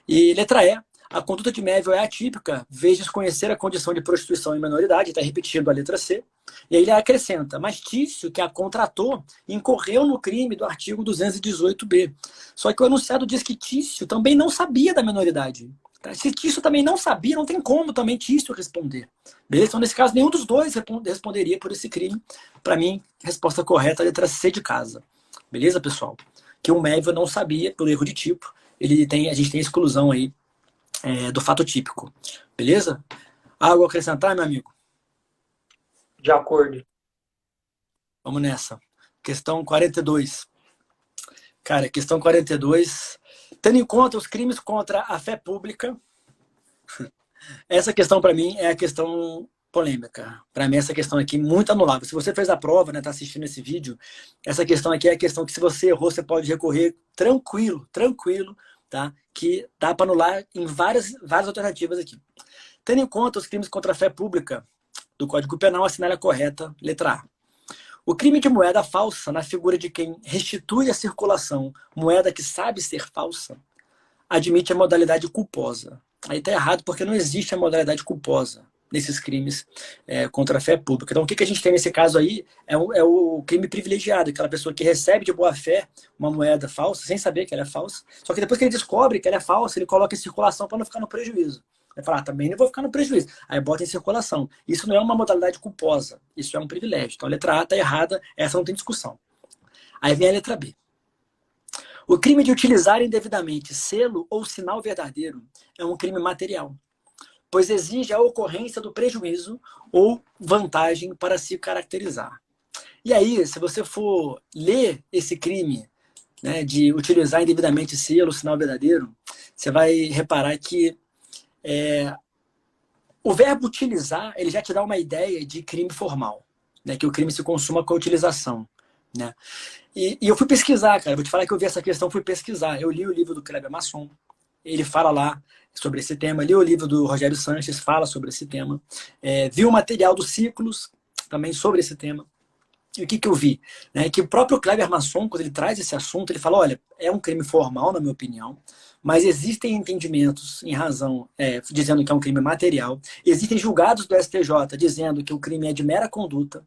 E letra E. A conduta de Mévio é atípica, vez desconhecer a condição de prostituição em menoridade, está repetindo a letra C, e aí ele acrescenta, mas Tício, que a contratou, incorreu no crime do artigo 218b. Só que o enunciado diz que Tício também não sabia da menoridade. Tá? Se Tício também não sabia, não tem como também Tício responder. Beleza? Então, nesse caso, nenhum dos dois responderia por esse crime. Para mim, resposta correta, a letra C de casa. Beleza, pessoal? Que o Mévio não sabia, pelo erro de tipo, a gente tem exclusão aí do fato típico. Beleza? Algo a acrescentar, meu amigo? De acordo. Vamos nessa. Questão 42. Cara, questão 42. Tendo em conta os crimes contra a fé pública, essa questão para mim é a questão polêmica. Para mim essa questão aqui muito anulável. Se você fez a prova, né, tá assistindo esse vídeo, essa questão aqui é a questão que se você errou, você pode recorrer tranquilo, tá? Que dá para anular em várias alternativas aqui. Tendo em conta os crimes contra a fé pública do Código Penal, assinale a correta letra A. O crime de moeda falsa, na figura de quem restitui à circulação moeda que sabe ser falsa, admite a modalidade culposa. Aí está errado porque não existe a modalidade culposa nesses crimes contra a fé pública. Então, o que a gente tem nesse caso aí é o crime privilegiado, aquela pessoa que recebe de boa fé uma moeda falsa, sem saber que ela é falsa, só que depois que ele descobre que ela é falsa, ele coloca em circulação para não ficar no prejuízo. Ele fala, também não vou ficar no prejuízo. Aí bota em circulação. Isso não é uma modalidade culposa, isso é um privilégio. Então, a letra A está errada, essa não tem discussão. Aí vem a letra B. O crime de utilizar indevidamente selo ou sinal verdadeiro é um crime material, pois exige a ocorrência do prejuízo ou vantagem para se caracterizar. E aí, se você for ler esse crime, né, de utilizar indevidamente selo, sinal verdadeiro, você vai reparar que o verbo utilizar, ele já te dá uma ideia de crime formal, né, que o crime se consuma com a utilização. Né? E eu fui pesquisar, cara, vou te falar que eu vi essa questão, fui pesquisar. Eu li o livro do Kleber Masson, ele fala lá sobre esse tema, li o livro do Rogério Sanches, fala sobre esse tema, vi o material do Ciclos, também sobre esse tema. o que eu vi? Né? Que o próprio Kleber Masson, quando ele traz esse assunto, ele fala, olha, é um crime formal, na minha opinião, mas existem entendimentos em razão, dizendo que é um crime material, existem julgados do STJ dizendo que o crime é de mera conduta.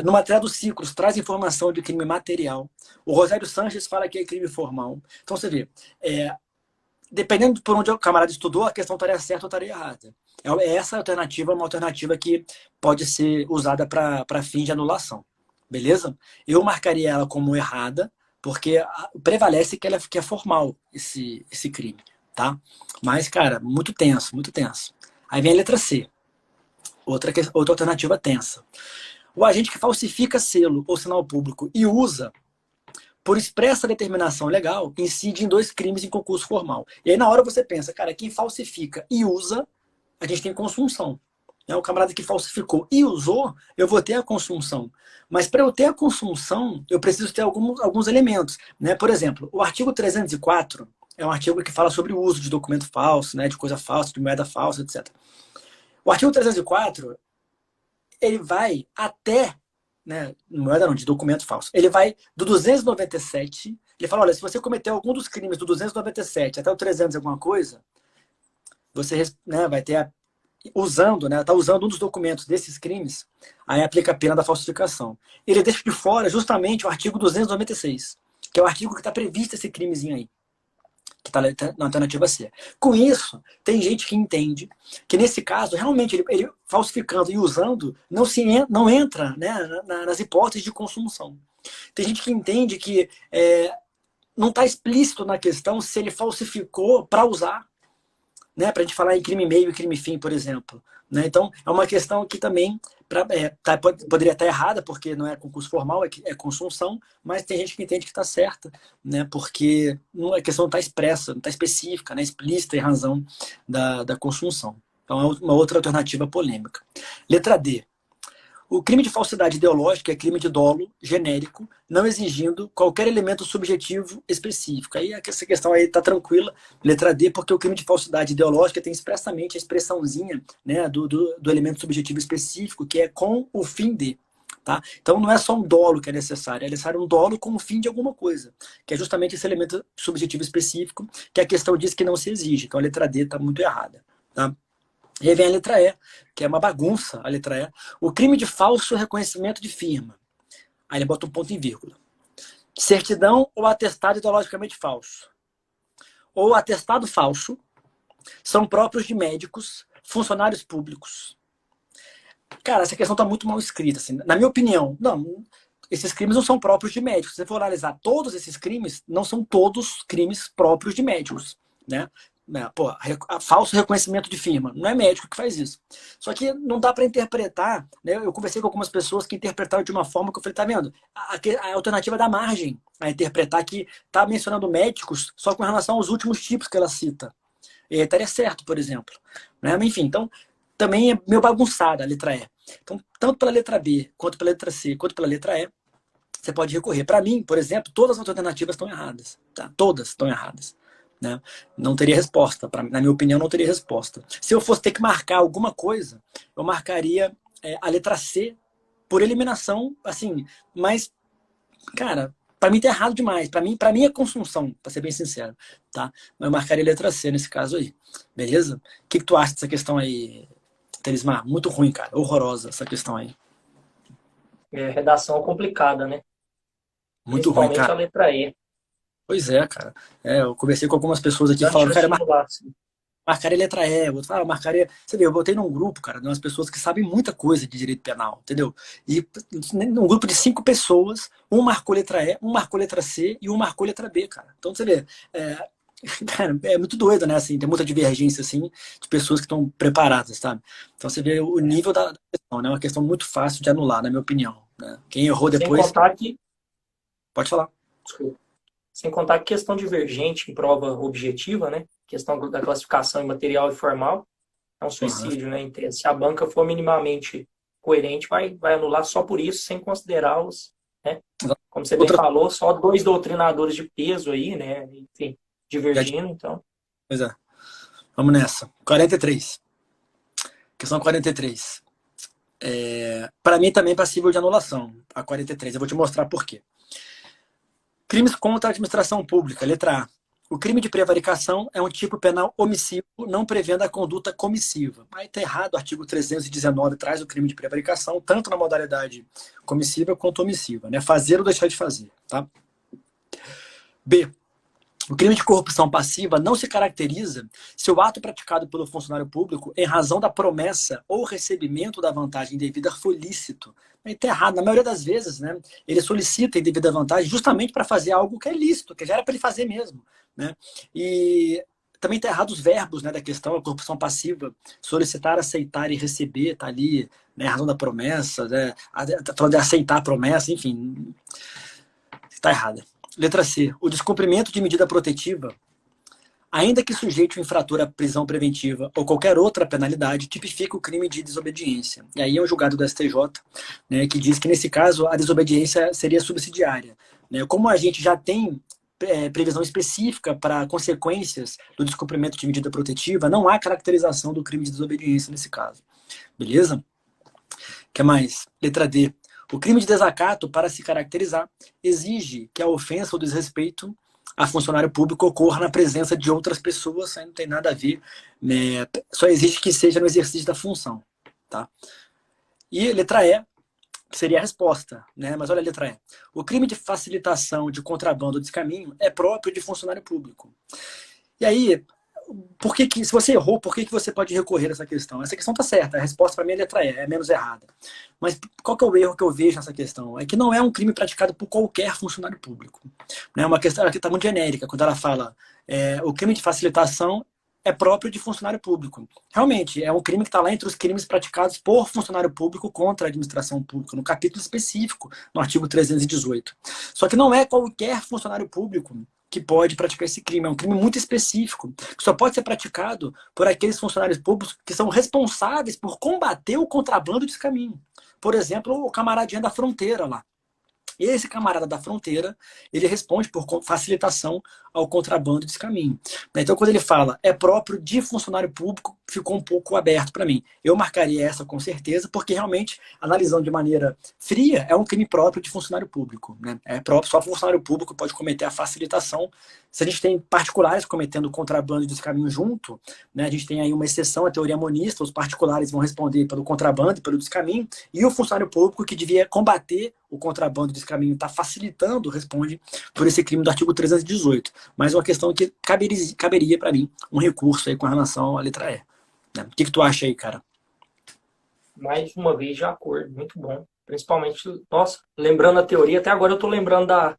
No material dos ciclos traz informação de crime material. O Rosário Sanches fala que é crime formal. Então você vê, dependendo por onde o camarada estudou, a questão estaria certa ou estaria errada. Essa alternativa é uma alternativa que pode ser usada para fins de anulação. Beleza? Eu marcaria ela como errada, porque prevalece que é formal esse crime. Tá? Mas, cara, muito tenso, muito tenso. Aí vem a letra C. Outra alternativa tensa. O agente que falsifica selo ou sinal público e usa por expressa determinação legal, incide em 2 crimes em concurso formal. E aí na hora você pensa, cara, quem falsifica e usa, a gente tem consunção. O camarada que falsificou e usou, eu vou ter a consunção. Mas para eu ter a consunção, eu preciso ter alguns elementos. Né? Por exemplo, o artigo 304 é um artigo que fala sobre o uso de documento falso, né, de coisa falsa, de moeda falsa, etc. O artigo 304, ele vai até, né, moeda não, de documento falso, ele vai do 297, ele fala, olha, se você cometeu algum dos crimes do 297 até o 300 alguma coisa, você, né, vai ter, usando, né, tá usando um dos documentos desses crimes, aí aplica a pena da falsificação. Ele deixa de fora justamente o artigo 296, que é o artigo que está previsto esse crimezinho aí, que está na alternativa C. Com isso, tem gente que entende que nesse caso, realmente, ele falsificando e usando, não entra, né, nas hipóteses de consumação. Tem gente que entende que não está explícito na questão se ele falsificou para usar, né, para a gente falar em crime meio e crime fim, por exemplo. Né? Então, é uma questão que também poderia estar errada, porque não é concurso formal, é consunção, mas tem gente que entende que está certa, né? Porque a questão não está expressa, não está específica, né? Explícita em razão da consunção. Então, é uma outra alternativa polêmica. Letra D. O crime de falsidade ideológica é crime de dolo genérico, não exigindo qualquer elemento subjetivo específico. Aí essa questão aí está tranquila, letra D, porque o crime de falsidade ideológica tem expressamente a expressãozinha, né, do elemento subjetivo específico, que é com o fim de. Tá? Então não é só um dolo que é necessário um dolo com o fim de alguma coisa, que é justamente esse elemento subjetivo específico, que a questão diz que não se exige. Então a letra D está muito errada. Tá? E aí vem a letra E, que é uma bagunça, a letra E. O crime de falso reconhecimento de firma. Aí ele bota um ponto em vírgula. Certidão ou atestado ideologicamente falso. Ou atestado falso são próprios de médicos, funcionários públicos. Cara, essa questão está muito mal escrita. Assim. Na minha opinião, não, esses crimes não são próprios de médicos. Se você for analisar todos esses crimes, não são todos crimes próprios de médicos. Né? Pô, falso reconhecimento de firma. Não é médico que faz isso. Só que não dá para interpretar, né? Eu conversei com algumas pessoas que interpretaram de uma forma que eu falei, tá vendo? A alternativa dá margem a interpretar que tá mencionando médicos só com relação aos últimos tipos que ela cita. E aí estaria certo, por exemplo. Né? Mas, enfim, então também é meio bagunçada a letra E. Então, tanto pela letra B, quanto pela letra C, quanto pela letra E, você pode recorrer. Para mim, por exemplo, todas as alternativas estão erradas. Tá? Todas estão erradas. Né? Não teria resposta. Na minha opinião, não teria resposta. Se eu fosse ter que marcar alguma coisa, eu marcaria a letra C por eliminação, assim, mas, cara, para mim tá errado demais. Para mim é consunção, para ser bem sincero. Tá? Mas eu marcaria a letra C nesse caso aí. Beleza? O que tu acha dessa questão aí, Teresmar? Muito ruim, cara. Horrorosa essa questão aí. Redação complicada, né? Muito ruim, Principalmente cara. a letra E. Pois é, cara. Eu conversei com algumas pessoas aqui falando, cara, marcaria letra E, outro fala, marcaria. Você vê, eu botei num grupo, cara, de umas pessoas que sabem muita coisa de direito penal, entendeu? E num grupo de 5 pessoas, um marcou letra E, um marcou letra C e um marcou letra B, cara. Então você vê, cara, é muito doido, né? Assim, tem muita divergência, assim, de pessoas que estão preparadas, sabe? Então você vê o nível da questão, né? É uma questão muito fácil de anular, na minha opinião. Né? Quem errou depois. Sem contar que. Pode falar. Desculpa. Sem contar que questão divergente em prova objetiva, né? Questão da classificação em material e formal é um suicídio, né? Se a banca for minimamente coerente, vai anular só por isso, sem considerar os, né? Como você bem falou, só 2 doutrinadores de peso aí, né? Enfim, divergindo, então. Pois é. Vamos nessa. 43. Questão 43. Para mim também é passível de anulação, a 43. Eu vou te mostrar por quê. Crimes contra a administração pública, letra A. O crime de prevaricação é um tipo penal omissivo, não prevendo a conduta comissiva. Aí está errado, o artigo 319 traz o crime de prevaricação, tanto na modalidade comissiva quanto omissiva, né? Fazer ou deixar de fazer, tá? B. O crime de corrupção passiva não se caracteriza se o ato praticado pelo funcionário público, em razão da promessa ou recebimento da vantagem indevida, for lícito. Está errado. Na maioria das vezes, né, ele solicita indevida vantagem justamente para fazer algo que é lícito, que já era para ele fazer mesmo. Né? E também está errado os verbos, né, da questão, a corrupção passiva, solicitar, aceitar e receber, está ali, né, em razão da promessa, né, falando de aceitar a promessa, enfim, está errada. Letra C. O descumprimento de medida protetiva, ainda que sujeite o infrator à prisão preventiva ou qualquer outra penalidade, tipifica o crime de desobediência. E aí é um julgado do STJ, né, que diz que, nesse caso, a desobediência seria subsidiária. Né? Como a gente já tem previsão específica para consequências do descumprimento de medida protetiva, não há caracterização do crime de desobediência nesse caso. Beleza? O que mais? Letra D. O crime de desacato, para se caracterizar, exige que a ofensa ou desrespeito a funcionário público ocorra na presença de outras pessoas, aí não tem nada a ver, né? Só exige que seja no exercício da função. Tá? E letra E seria a resposta, né? Mas olha a letra E. O crime de facilitação de contrabando ou descaminho é próprio de funcionário público. E aí, se você errou, por que você pode recorrer a essa questão? Essa questão está certa, a resposta para mim é a letra E, é menos errada. Mas qual que é o erro que eu vejo nessa questão? É que não é um crime praticado por qualquer funcionário público. É uma questão que está muito genérica, quando ela fala o crime de facilitação é próprio de funcionário público. Realmente, é um crime que está lá entre os crimes praticados por funcionário público contra a administração pública, no capítulo específico, no artigo 318. Só que não é qualquer funcionário público que pode praticar esse crime. É um crime muito específico, que só pode ser praticado por aqueles funcionários públicos que são responsáveis por combater o contrabando de descaminho. Por exemplo, o camaradinha da fronteira lá. Esse camarada da fronteira, ele responde por facilitação ao contrabando de descaminho. Então, quando ele fala é próprio de funcionário público, ficou um pouco aberto para mim. Eu marcaria essa com certeza, porque realmente, analisando de maneira fria, é um crime próprio de funcionário público. Né? É próprio, só funcionário público pode cometer a facilitação. Se a gente tem particulares cometendo contrabando de descaminho junto, né, a gente tem aí uma exceção à teoria monista, os particulares vão responder pelo contrabando e pelo descaminho, e o funcionário público que devia combater o contrabando de descaminho está facilitando, responde por esse crime do artigo 318. Mas uma questão que caberia para mim um recurso aí com relação à letra E. Né? O que tu acha aí, cara? Mais uma vez de acordo, muito bom. Principalmente, nossa, lembrando a teoria, até agora eu estou lembrando da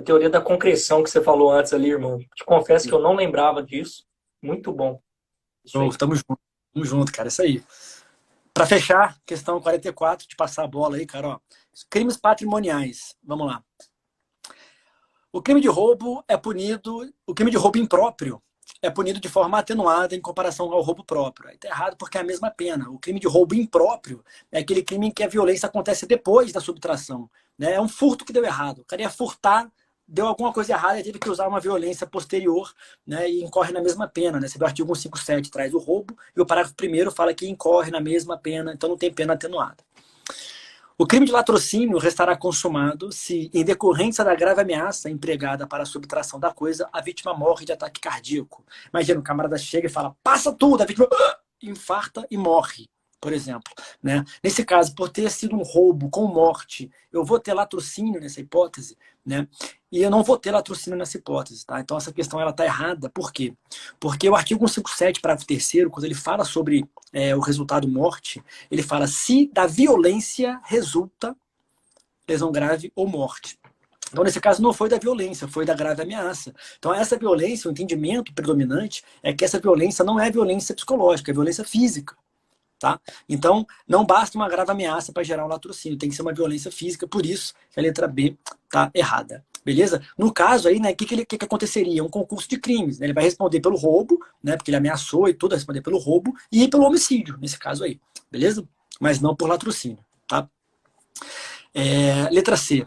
teoria da concreção que você falou antes ali, irmão. Te confesso que eu não lembrava disso. Muito bom. Tamo junto, cara. Isso aí. Para fechar, questão 44, de passar a bola aí, cara. Ó. Crimes patrimoniais. Vamos lá. O crime de roubo o crime de roubo impróprio é punido de forma atenuada em comparação ao roubo próprio. Aí tá errado porque é a mesma pena. O crime de roubo impróprio é aquele crime em que a violência acontece depois da subtração. Né? É um furto que deu errado. O cara ia furtar, deu alguma coisa errada, teve que usar uma violência posterior, né, e incorre na mesma pena. Né? Você vê o artigo 157 traz o roubo e o parágrafo 1º fala que incorre na mesma pena, então não tem pena atenuada. O crime de latrocínio restará consumado se, em decorrência da grave ameaça empregada para a subtração da coisa, a vítima morre de ataque cardíaco. Imagina, o camarada chega e fala, passa tudo, a vítima infarta e morre, por exemplo. Né? Nesse caso, por ter sido um roubo com morte, eu vou ter latrocínio nessa hipótese, né? E eu não vou ter latrocínio nessa hipótese. Tá? Então essa questão está errada. Por quê? Porque o artigo 157, parágrafo 3º, quando ele fala sobre o resultado morte, ele fala se da violência resulta lesão grave ou morte. Então, nesse caso, não foi da violência, foi da grave ameaça. Então, essa violência, o entendimento predominante é que essa violência não é violência psicológica, é violência física. Tá? Então, não basta uma grave ameaça para gerar um latrocínio, tem que ser uma violência física, por isso que a letra B está errada. Beleza? No caso aí, né, o que aconteceria? Um concurso de crimes. Né? Ele vai responder pelo roubo, né, porque ele ameaçou e tudo, vai responder pelo roubo e pelo homicídio, nesse caso aí. Beleza? Mas não por latrocínio. Tá? Letra C.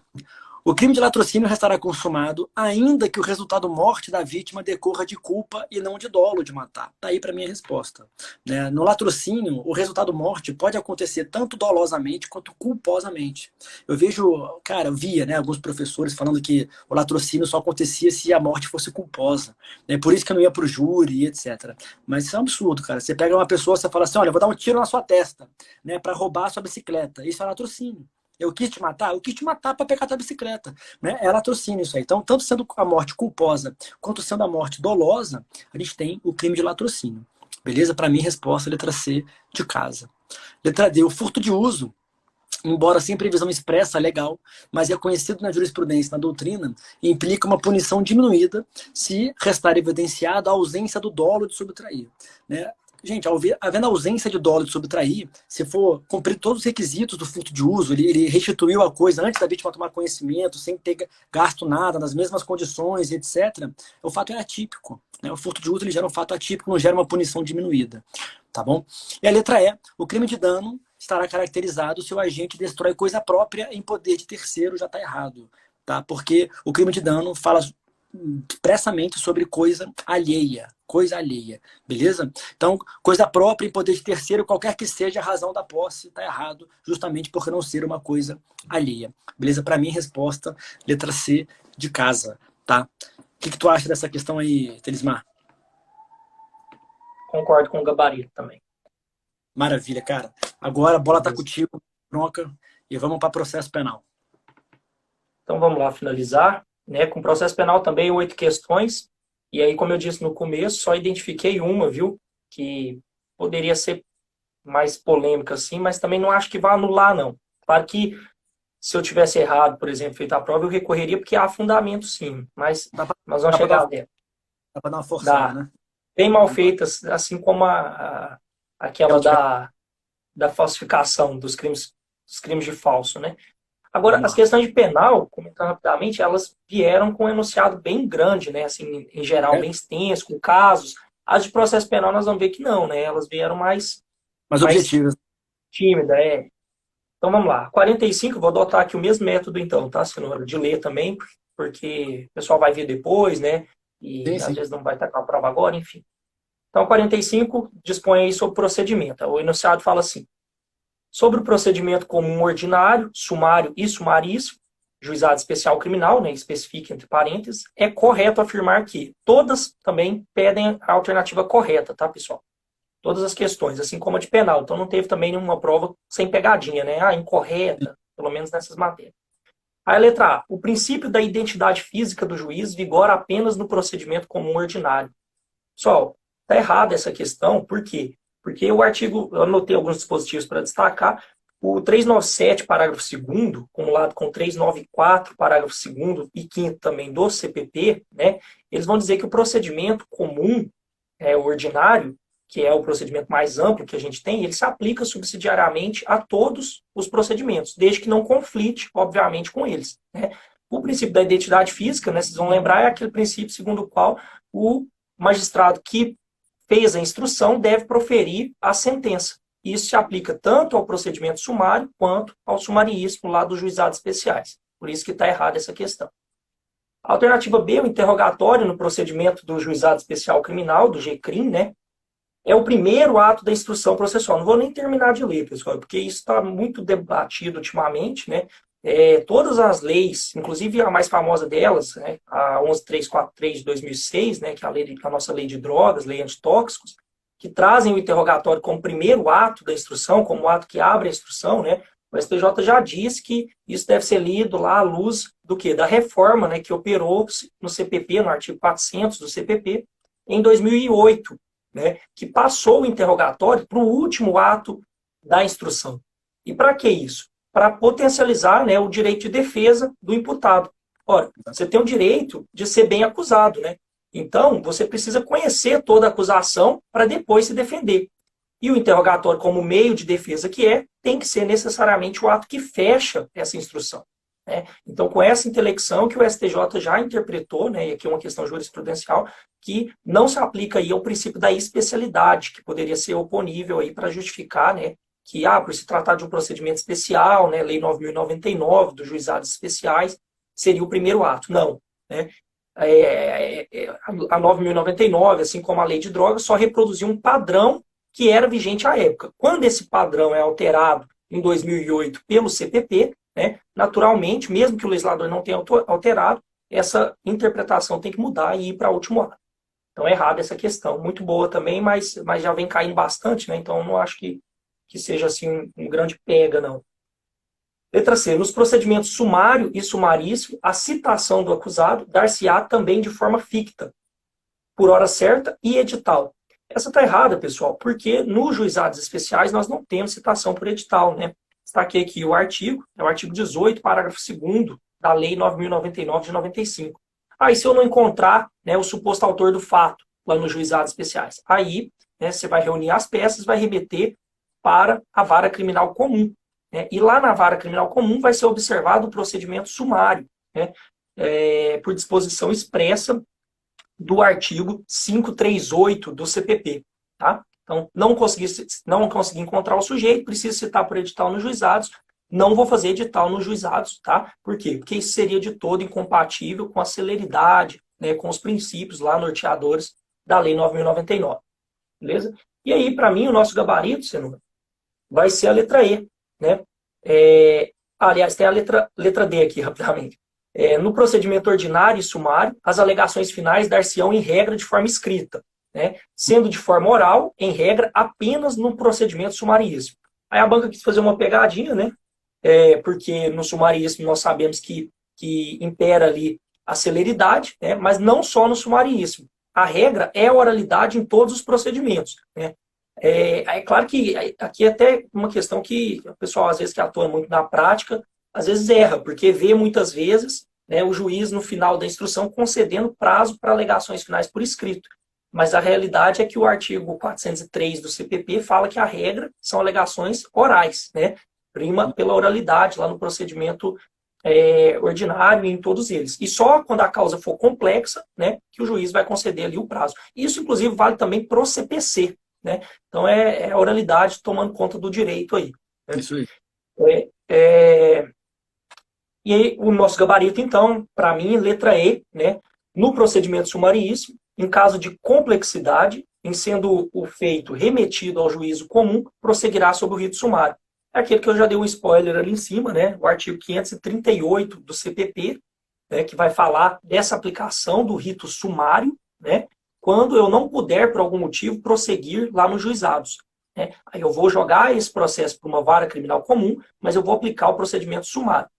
O crime de latrocínio restará consumado, ainda que o resultado morte da vítima decorra de culpa e não de dolo de matar. Tá aí para minha resposta. Né? No latrocínio, o resultado morte pode acontecer tanto dolosamente quanto culposamente. Eu vejo, cara, eu via, né, alguns professores falando que o latrocínio só acontecia se a morte fosse culposa. Né? Por isso que eu não ia pro júri, etc. Mas isso é um absurdo, cara. Você pega uma pessoa, você fala assim, olha, eu vou dar um tiro na sua testa, né, para roubar a sua bicicleta. Isso é latrocínio. Eu quis te matar? Eu quis te matar para pegar a tua bicicleta. Né? É latrocínio isso aí. Então, tanto sendo a morte culposa quanto sendo a morte dolosa, a gente tem o crime de latrocínio. Beleza? Para mim, resposta, letra C, de casa. Letra D, o furto de uso, embora sem previsão expressa, legal, mas é conhecido na jurisprudência, na doutrina, e implica uma punição diminuída se restar evidenciada a ausência do dolo de subtrair. Né? Gente, havendo ausência de dolo de subtrair, se for cumprir todos os requisitos do furto de uso, ele restituiu a coisa antes da vítima tomar conhecimento, sem ter gasto nada, nas mesmas condições, etc., o fato é atípico. Né? O furto de uso ele gera um fato atípico, não gera uma punição diminuída. Tá bom? E a letra E, o crime de dano estará caracterizado se o agente destrói coisa própria em poder de terceiro, já está errado. Tá? Porque o crime de dano fala expressamente sobre coisa alheia, beleza? Então, coisa própria em poder de terceiro, qualquer que seja a razão da posse, está errado, justamente por não ser uma coisa alheia, beleza? Para mim, resposta, letra C, de casa, tá? O que tu acha dessa questão aí, Telismar? Concordo com o gabarito também. Maravilha, cara. Agora a bola tá contigo, bronca, e vamos para processo penal. Então vamos lá finalizar. Né? Com processo penal também 8 questões. E aí, como eu disse no começo, só identifiquei uma, viu? Que poderia ser mais polêmica, assim, mas também não acho que vai anular, não. Claro que se eu tivesse errado, por exemplo, feito a prova, eu recorreria, porque há fundamento, sim. Mas nós vamos chegar dentro. Dá para dar uma forçada, né? Bem mal feitas, assim como aquela da falsificação dos crimes de falso, né? Agora, as questões de penal, comentando rapidamente, elas vieram com um enunciado bem grande, né? Assim, em geral, bem extenso, com casos. As de processo penal, nós vamos ver que não, né? Elas vieram mais objetivas. Tímida, é. Então, vamos lá. 45, vou adotar aqui o mesmo método, então, tá, Cenoura? De ler também, porque o pessoal vai ver depois, né? E às vezes não vai estar com a prova agora, enfim. Então, 45 dispõe aí sobre procedimento. O enunciado fala assim: sobre o procedimento comum ordinário, sumário e sumaríssimo, juizado especial criminal, né, especifica entre parênteses, é correto afirmar que todas também pedem a alternativa correta, tá, pessoal? Todas as questões, assim como a de penal. Então, não teve também nenhuma prova sem pegadinha, né? Incorreta, pelo menos nessas matérias. Aí, a letra A. O princípio da identidade física do juiz vigora apenas no procedimento comum ordinário. Pessoal, tá errada essa questão, por quê? Porque o artigo, eu anotei alguns dispositivos para destacar, o 397, parágrafo 2º, acumulado com 394, parágrafo 2º e 5º também do CPP, né, eles vão dizer que o procedimento comum, ordinário, que é o procedimento mais amplo que a gente tem, ele se aplica subsidiariamente a todos os procedimentos, desde que não conflite, obviamente, com eles. Né? O princípio da identidade física, né, vocês vão lembrar, é aquele princípio segundo o qual o magistrado que fez a instrução deve proferir a sentença. Isso se aplica tanto ao procedimento sumário quanto ao sumaríssimo lá dos juizados especiais. Por isso que está errada essa questão. A alternativa B, o interrogatório no procedimento do juizado especial criminal, do GCRIM, né, é o primeiro ato da instrução processual. Não vou nem terminar de ler, pessoal, porque isso está muito debatido ultimamente, né? Todas as leis, inclusive a mais famosa delas, né, a 11343 de 2006, né, que é a nossa lei de drogas, lei antitóxicos, que trazem o interrogatório como primeiro ato da instrução, como o ato que abre a instrução, né? O STJ já disse que isso deve ser lido lá à luz do quê? Da reforma, né, que operou no CPP, no artigo 400 do CPP, em 2008, né, que passou o interrogatório para o último ato da instrução. E para que isso? Para potencializar, né, o direito de defesa do imputado. Ora, você tem o direito de ser bem acusado, né? Então, você precisa conhecer toda a acusação para depois se defender. E o interrogatório, como meio de defesa que tem que ser necessariamente o ato que fecha essa instrução. Né? Então, com essa intelecção que o STJ já interpretou, né, e aqui é uma questão jurisprudencial, que não se aplica aí ao princípio da especialidade, que poderia ser oponível aí para justificar, né, que, por se tratar de um procedimento especial, né, Lei 9.099, dos juizados especiais, seria o primeiro ato. Não, né? A 9.099, assim como a lei de drogas, só reproduziu um padrão que era vigente à época. Quando esse padrão é alterado em 2008 pelo CPP, né, naturalmente, mesmo que o legislador não tenha alterado, essa interpretação tem que mudar e ir para o último ato. Então é errada essa questão. Muito boa também, mas já vem caindo bastante, né? Então não acho que seja assim um grande pega, não. Letra C. Nos procedimentos sumário e sumaríssimo, a citação do acusado dar-se-á também de forma ficta, por hora certa e edital. Essa está errada, pessoal, porque nos juizados especiais nós não temos citação por edital, né? Destaquei aqui o artigo, é o artigo 18, parágrafo 2º da Lei 9.099 de 95. Aí, se eu não encontrar, né, o suposto autor do fato lá nos juizados especiais, aí, né, você vai reunir as peças, vai remeter para a vara criminal comum, né? E lá na vara criminal comum vai ser observado o procedimento sumário, né, por disposição expressa do artigo 538 do CPP. Tá? Então, não consegui encontrar o sujeito, preciso citar por edital nos juizados, não vou fazer edital nos juizados. Tá? Por quê? Porque isso seria de todo incompatível com a celeridade, né, com os princípios lá norteadores da Lei 9.099. Beleza? E aí, para mim, o nosso gabarito, Cenoura, vai ser a letra E. Né? Aliás, tem a letra D aqui, rapidamente. No procedimento ordinário e sumário, as alegações finais dar-se-ão em regra de forma escrita, né? Sendo de forma oral, em regra, apenas no procedimento sumaríssimo. Aí a banca quis fazer uma pegadinha, né? Porque no sumaríssimo nós sabemos que impera ali a celeridade, né? Mas não só no sumaríssimo. A regra é a oralidade em todos os procedimentos, né? É claro que aqui é até uma questão que o pessoal, às vezes, que atua muito na prática, às vezes erra, porque vê muitas vezes, né, o juiz no final da instrução concedendo prazo para alegações finais por escrito. Mas a realidade é que o artigo 403 do CPP fala que a regra são alegações orais, né? Prima pela oralidade lá no procedimento ordinário e em todos eles. E só quando a causa for complexa, né, que o juiz vai conceder ali o prazo. Isso, inclusive, vale também para o CPC. Né? Então, é a oralidade tomando conta do direito aí. Né? Isso aí. E aí, o nosso gabarito, então, para mim, letra E, né? No procedimento sumaríssimo, em caso de complexidade, em sendo o feito remetido ao juízo comum, prosseguirá sob o rito sumário. É aquele que eu já dei um spoiler ali em cima, né? O artigo 538 do CPP, né? Que vai falar dessa aplicação do rito sumário, né? Quando eu não puder, por algum motivo, prosseguir lá nos juizados. Né? Aí eu vou jogar esse processo para uma vara criminal comum, mas eu vou aplicar o procedimento sumário.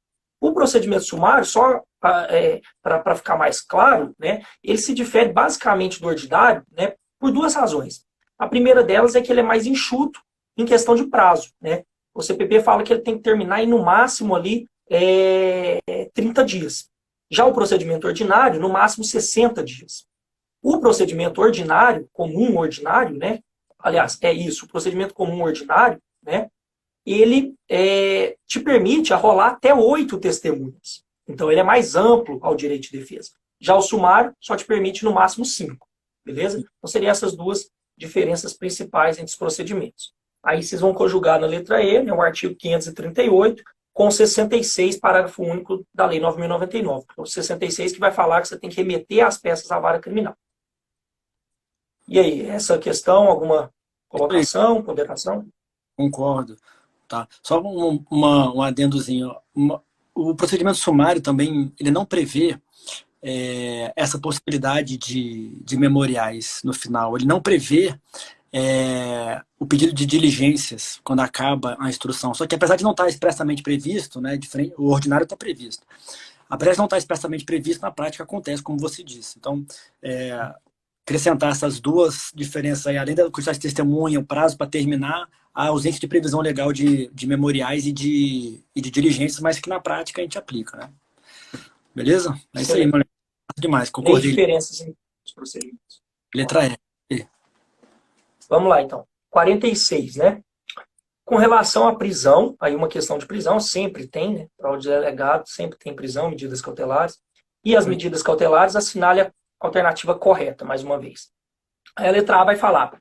O procedimento sumário, só para ficar mais claro, né, ele se difere basicamente do ordinário, né, por duas razões. A primeira delas é que ele é mais enxuto em questão de prazo. Né? O CPP fala que ele tem que terminar em, no máximo, ali, 30 dias. Já o procedimento ordinário, no máximo 60 dias. O procedimento ordinário, comum ordinário, né? Aliás, o procedimento comum ordinário, né? Ele te permite arrolar até 8 testemunhas. Então, ele é mais amplo ao direito de defesa. Já o sumário só te permite no máximo 5. Beleza? Então, seriam essas duas diferenças principais entre os procedimentos. Aí vocês vão conjugar na letra E, né, o artigo 538, com 66, parágrafo único da Lei 9.099. O 66 que vai falar que você tem que remeter as peças à vara criminal. E aí, essa questão, alguma colocação, ponderação? Concordo. Tá. Só um adendozinho. O procedimento sumário também, ele não prevê essa possibilidade de memoriais no final. Ele não prevê o pedido de diligências quando acaba a instrução. Só que apesar de não estar expressamente previsto, né, o ordinário está previsto. Apesar de não estar expressamente previsto, na prática acontece, como você disse. Então, acrescentar essas duas diferenças aí, além da quantidade de testemunha, o prazo para terminar, a ausência de previsão legal de memoriais e de diligências, mas que na prática a gente aplica, né? Beleza? É isso aí, mano. Demais, concordei. Tem diferenças entre os procedimentos. Letra E. Vamos lá, então. 46, né? Com relação à prisão, aí uma questão de prisão sempre tem, né? Para o delegado sempre tem prisão, medidas cautelares. E as medidas cautelares assinale a alternativa correta, mais uma vez. Aí a letra A vai falar: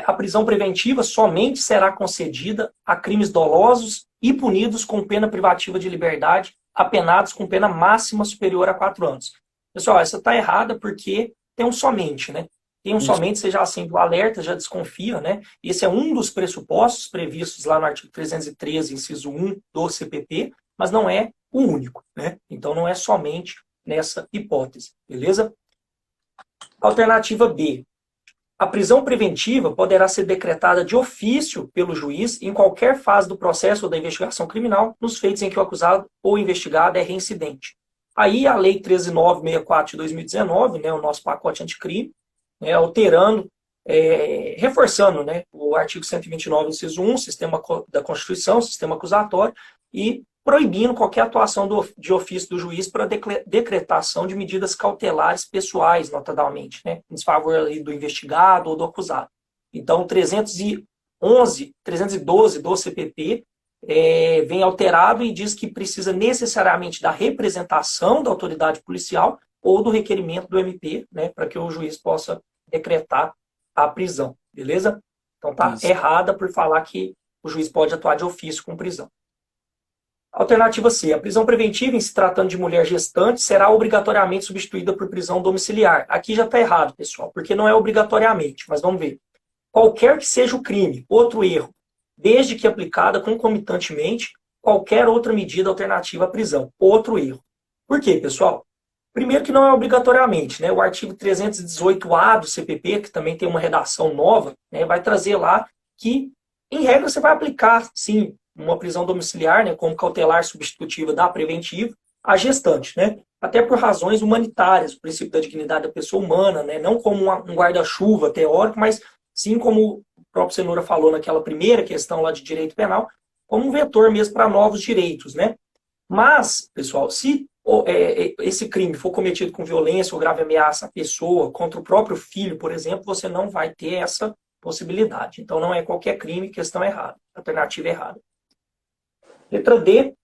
a prisão preventiva somente será concedida a crimes dolosos e punidos com pena privativa de liberdade apenados com pena máxima superior a 4 anos. Pessoal, essa está errada porque tem um somente, né? Tem um somente, você já acende o alerta, já desconfia, né? Esse é um dos pressupostos previstos lá no artigo 313, inciso 1 do CPP, mas não é o único, né? Então não é somente nessa hipótese, beleza? Alternativa B. A prisão preventiva poderá ser decretada de ofício pelo juiz em qualquer fase do processo ou da investigação criminal, nos feitos em que o acusado ou investigado é reincidente. Aí a Lei 13.964 de 2019, né, o nosso pacote anticrime, né, alterando, reforçando, né, o artigo 129, inciso 1, sistema da Constituição, sistema acusatório, e proibindo qualquer atuação de ofício do juiz para decretação de medidas cautelares pessoais, notadamente, né, em desfavor ali do investigado ou do acusado. Então, 312 do CPP vem alterado e diz que precisa necessariamente da representação da autoridade policial ou do requerimento do MP, né, para que o juiz possa decretar a prisão, beleza? Então tá errada por falar que o juiz pode atuar de ofício com prisão. Alternativa C. A prisão preventiva, em se tratando de mulher gestante, será obrigatoriamente substituída por prisão domiciliar. Aqui já está errado, pessoal, porque não é obrigatoriamente, mas vamos ver. Qualquer que seja o crime, outro erro, desde que aplicada concomitantemente qualquer outra medida alternativa à prisão, outro erro. Por quê, pessoal? Primeiro que não é obrigatoriamente, né? O artigo 318A do CPP, que também tem uma redação nova, né, vai trazer lá que, em regra, você vai aplicar, sim, uma prisão domiciliar, né, como cautelar substitutiva da preventiva, à gestante, né? Até por razões humanitárias, o princípio da dignidade da pessoa humana, né? Não como um guarda-chuva teórico, mas sim como o próprio Cenoura falou naquela primeira questão lá de direito penal, como um vetor mesmo para novos direitos, né? Mas, pessoal, se esse crime for cometido com violência ou grave ameaça à pessoa, contra o próprio filho, por exemplo, você não vai ter essa possibilidade. Então, não é qualquer crime, questão errada, alternativa errada. Letra D.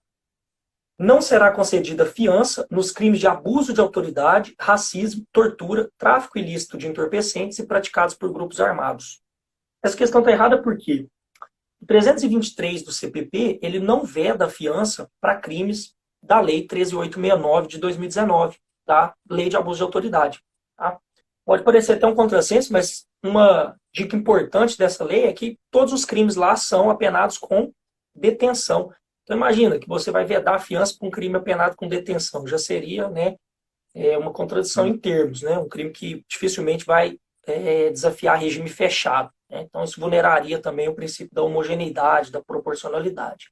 Não será concedida fiança nos crimes de abuso de autoridade, racismo, tortura, tráfico ilícito de entorpecentes e praticados por grupos armados. Essa questão está errada porque o 323 do CPP, ele não veda a fiança para crimes da Lei 13.869 de 2019, da Lei de Abuso de Autoridade. Tá? Pode parecer até um contrassenso, mas uma dica importante dessa lei é que todos os crimes lá são apenados com detenção. Então imagina que você vai vedar a fiança para um crime apenado com detenção. Já seria, né, uma contradição em termos, né? Um crime que dificilmente vai desafiar regime fechado. Né? Então isso vulneraria também o princípio da homogeneidade, da proporcionalidade.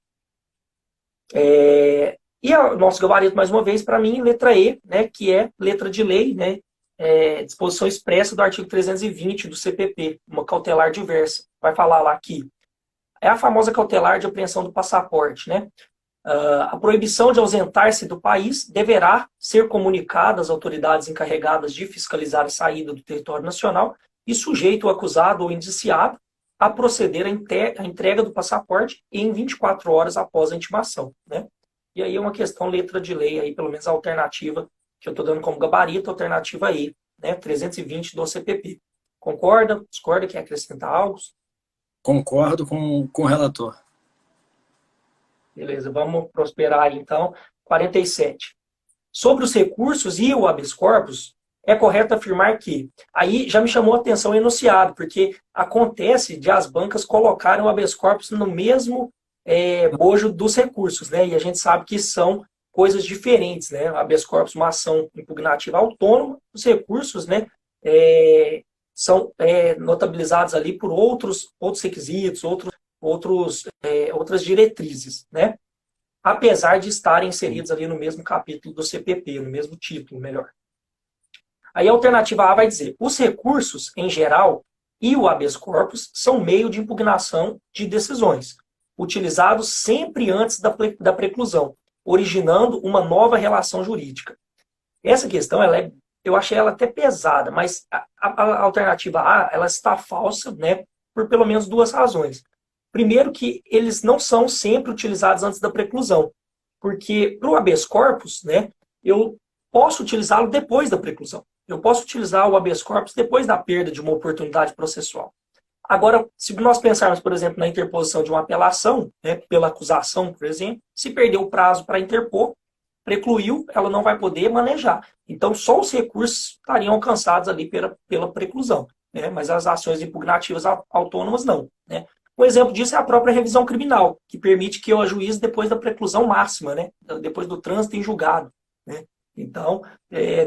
E o nosso gabarito, mais uma vez, para mim, letra E, né, que é letra de lei, né, disposição expressa do artigo 320 do CPP, uma cautelar diversa. Vai falar lá que é a famosa cautelar de apreensão do passaporte, né? A proibição de ausentar-se do país deverá ser comunicada às autoridades encarregadas de fiscalizar a saída do território nacional e sujeito o acusado ou indiciado a proceder à entrega do passaporte em 24 horas após a intimação, né? E aí é uma questão letra de lei, aí, pelo menos a alternativa que eu estou dando como gabarito, alternativa E, né? 320 do CPP. Concorda? Discorda? Quer acrescentar algo? Concordo com o relator. Beleza, vamos prosperar aí, então. 47. Sobre os recursos e o habeas corpus, é correto afirmar que... Aí já me chamou a atenção o enunciado, porque acontece de as bancas colocarem o habeas corpus no mesmo bojo dos recursos, né? E a gente sabe que são coisas diferentes, né? O habeas corpus, uma ação impugnativa autônoma, os recursos, né, são notabilizados ali por outros requisitos, outras diretrizes, né? Apesar de estarem inseridos ali no mesmo capítulo do CPP, no mesmo título, melhor. Aí a alternativa A vai dizer, os recursos, em geral, e o habeas corpus são meio de impugnação de decisões, utilizados sempre antes da preclusão, originando uma nova relação jurídica. Essa questão, eu achei ela até pesada, mas a alternativa A, ela está falsa, né, por pelo menos duas razões. Primeiro que eles não são sempre utilizados antes da preclusão, porque para o habeas corpus, né, eu posso utilizá-lo depois da preclusão. Eu posso utilizar o habeas corpus depois da perda de uma oportunidade processual. Agora, se nós pensarmos, por exemplo, na interposição de uma apelação, né, pela acusação, por exemplo, se perdeu o prazo para interpor, precluiu, ela não vai poder manejar. Então, só os recursos estariam alcançados ali pela preclusão, né? Mas as ações impugnativas autônomas não, né? Um exemplo disso é a própria revisão criminal, que permite que eu ajuize depois da preclusão máxima, né? Depois do trânsito em julgado, né? Então,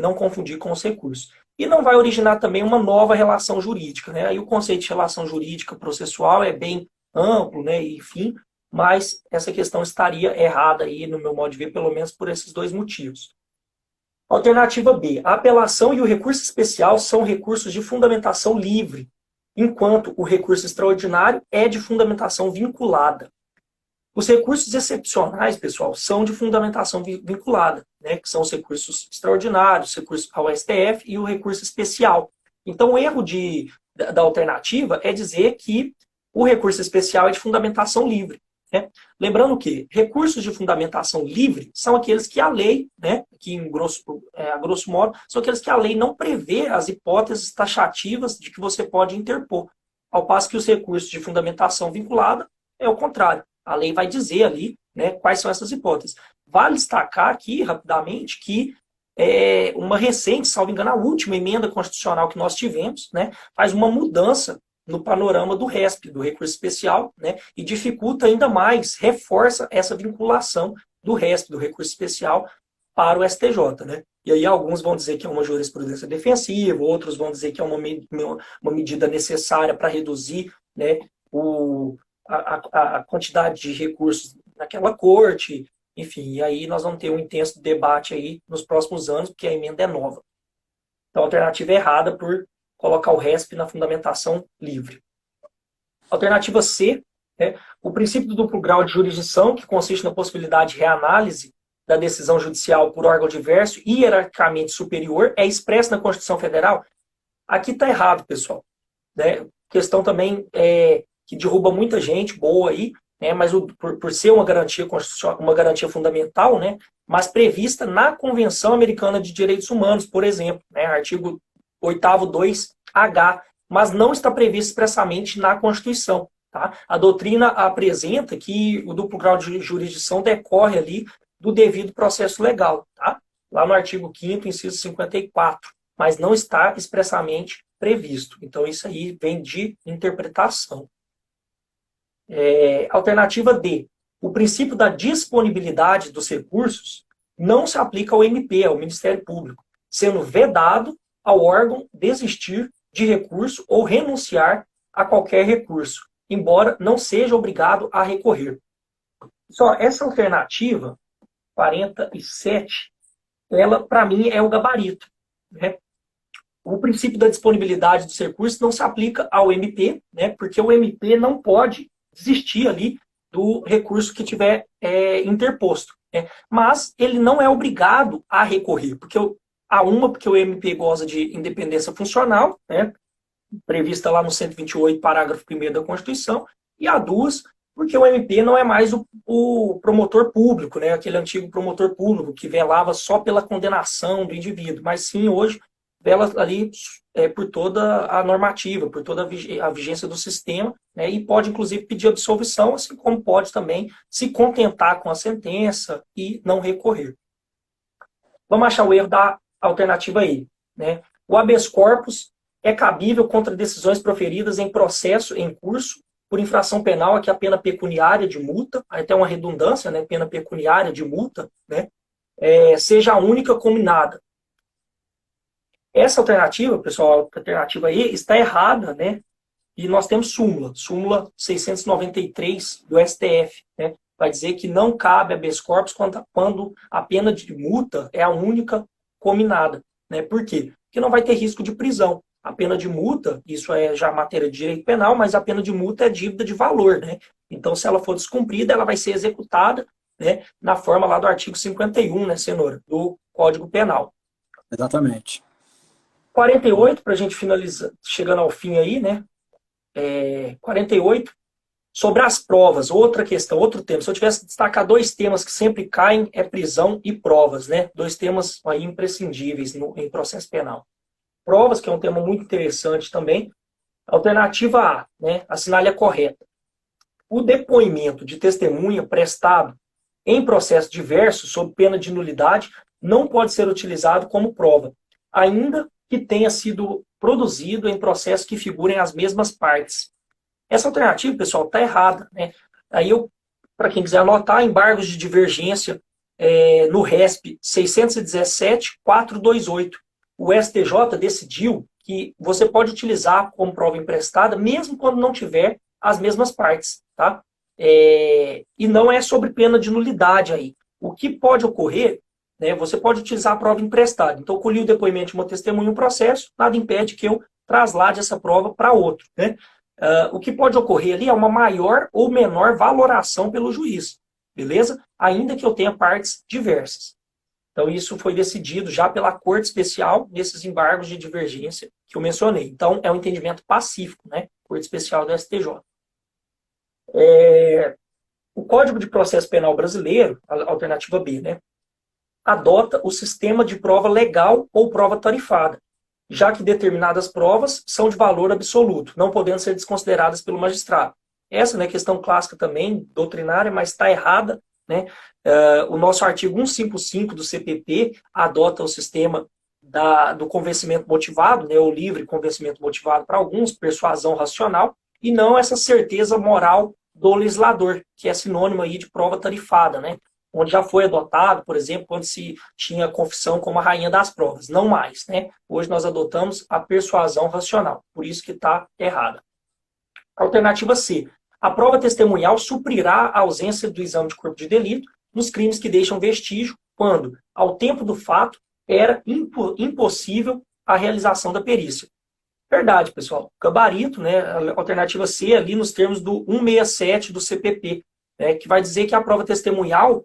não confundir com os recursos. E não vai originar também uma nova relação jurídica, né? Aí o conceito de relação jurídica processual é bem amplo, né? Enfim, mas essa questão estaria errada aí, no meu modo de ver, pelo menos por esses dois motivos. Alternativa B. A apelação e o recurso especial são recursos de fundamentação livre, enquanto o recurso extraordinário é de fundamentação vinculada. Os recursos excepcionais, pessoal, são de fundamentação vinculada, né, que são os recursos extraordinários, recurso ao STF e o recurso especial. Então, o erro da alternativa é dizer que o recurso especial é de fundamentação livre, né? Lembrando que recursos de fundamentação livre são aqueles que a lei, né, que a grosso modo, são aqueles que a lei não prevê as hipóteses taxativas de que você pode interpor. Ao passo que os recursos de fundamentação vinculada é o contrário. A lei vai dizer ali, né, quais são essas hipóteses. Vale destacar aqui, rapidamente, que uma recente, salvo engano, a última emenda constitucional que nós tivemos, né, faz uma mudança no panorama do RESP, do recurso especial, né, e dificulta ainda mais, reforça essa vinculação do RESP, do recurso especial, para o STJ, né? E aí alguns vão dizer que é uma jurisprudência defensiva, outros vão dizer que é uma medida necessária para reduzir, né, a quantidade de recursos naquela corte, enfim, e aí nós vamos ter um intenso debate aí nos próximos anos, porque a emenda é nova. Então, a alternativa é errada por colocar o RESP na fundamentação livre. Alternativa C, né, o princípio do duplo grau de jurisdição, que consiste na possibilidade de reanálise da decisão judicial por órgão diverso e hierarquicamente superior, é expresso na Constituição Federal. Aqui está errado, pessoal, né? Questão também que derruba muita gente boa aí, né, mas por ser uma garantia constitucional, uma garantia fundamental, né, mas prevista na Convenção Americana de Direitos Humanos, por exemplo, né, artigo 8º 2H, mas não está previsto expressamente na Constituição. Tá? A doutrina apresenta que o duplo grau de jurisdição decorre ali do devido processo legal, tá? Lá no artigo 5º, inciso 54, mas não está expressamente previsto. Então, isso aí vem de interpretação. Alternativa D. O princípio da disponibilidade dos recursos não se aplica ao MP, ao Ministério Público, sendo vedado ao órgão desistir de recurso ou renunciar a qualquer recurso, embora não seja obrigado a recorrer. Só essa alternativa, 47, ela, para mim, é o gabarito, né? O princípio da disponibilidade dos recursos não se aplica ao MP, né? Porque o MP não pode desistir ali do recurso que tiver interposto, né? Mas ele não é obrigado a recorrer, porque porque o MP goza de independência funcional, né, prevista lá no 128, parágrafo 1º da Constituição, e a 2, porque o MP não é mais o promotor público, né, aquele antigo promotor público que velava só pela condenação do indivíduo, mas sim hoje vela ali por toda a normativa, por toda a vigência do sistema, né, e pode inclusive pedir absolvição, assim como pode também se contentar com a sentença e não recorrer. Vamos achar o erro da alternativa aí, né? O habeas corpus é cabível contra decisões proferidas em processo em curso por infração penal a que a pena pecuniária de multa, até uma redundância, né? Pena pecuniária de multa, né? Seja a única combinada. Essa alternativa, pessoal, a alternativa aí está errada, né? E nós temos súmula 693 do STF, né? Vai dizer que não cabe habeas corpus quando a pena de multa é a única combinada, né? Por quê? Porque não vai ter risco de prisão. A pena de multa, isso é já matéria de direito penal, mas a pena de multa é dívida de valor, né? Então, se ela for descumprida, ela vai ser executada, né, na forma lá do artigo 51, né, Cenoura, do Código Penal. Exatamente. 48, para a gente finalizar, chegando ao fim aí, né? 48, sobre as provas, outra questão, outro tema. Se eu tivesse que destacar dois temas que sempre caem, é prisão e provas, né? Dois temas aí imprescindíveis em processo penal. Provas, que é um tema muito interessante também. Alternativa A, né? Assinale a correta. O depoimento de testemunha prestado em processo diverso, sob pena de nulidade, não pode ser utilizado como prova, ainda que tenha sido produzido em processo que figurem as mesmas partes. Essa alternativa, pessoal, está errada, né? Aí para quem quiser anotar, embargos de divergência no RESP 617.428. O STJ decidiu que você pode utilizar como prova emprestada mesmo quando não tiver as mesmas partes, tá? E não é sobre pena de nulidade aí. O que pode ocorrer, né, você pode utilizar a prova emprestada. Então, eu colhi o depoimento de uma testemunha em um processo, nada impede que eu traslade essa prova para outro, né? O que pode ocorrer ali é uma maior ou menor valoração pelo juiz, beleza? Ainda que eu tenha partes diversas. Então, isso foi decidido já pela Corte Especial nesses embargos de divergência que eu mencionei. Então, é um entendimento pacífico, né? Corte Especial do STJ. O Código de Processo Penal Brasileiro, a alternativa B, né, adota o sistema de prova legal ou prova tarifada, já que determinadas provas são de valor absoluto, não podendo ser desconsideradas pelo magistrado. Essa, né, questão clássica também, doutrinária, mas está errada, né? O nosso artigo 155 do CPP adota o sistema do convencimento motivado, né, o livre convencimento motivado para alguns, persuasão racional, e não essa certeza moral do legislador, que é sinônimo aí de prova tarifada, né? Onde já foi adotado, por exemplo, quando se tinha a confissão como a rainha das provas. Não mais, né? Hoje nós adotamos a persuasão racional, por isso que está errada. Alternativa C. A prova testemunhal suprirá a ausência do exame de corpo de delito nos crimes que deixam vestígio, quando, ao tempo do fato, era impossível a realização da perícia. Verdade, pessoal. Gabarito, né? A alternativa C ali nos termos do 167 do CPP, né, que vai dizer que a prova testemunhal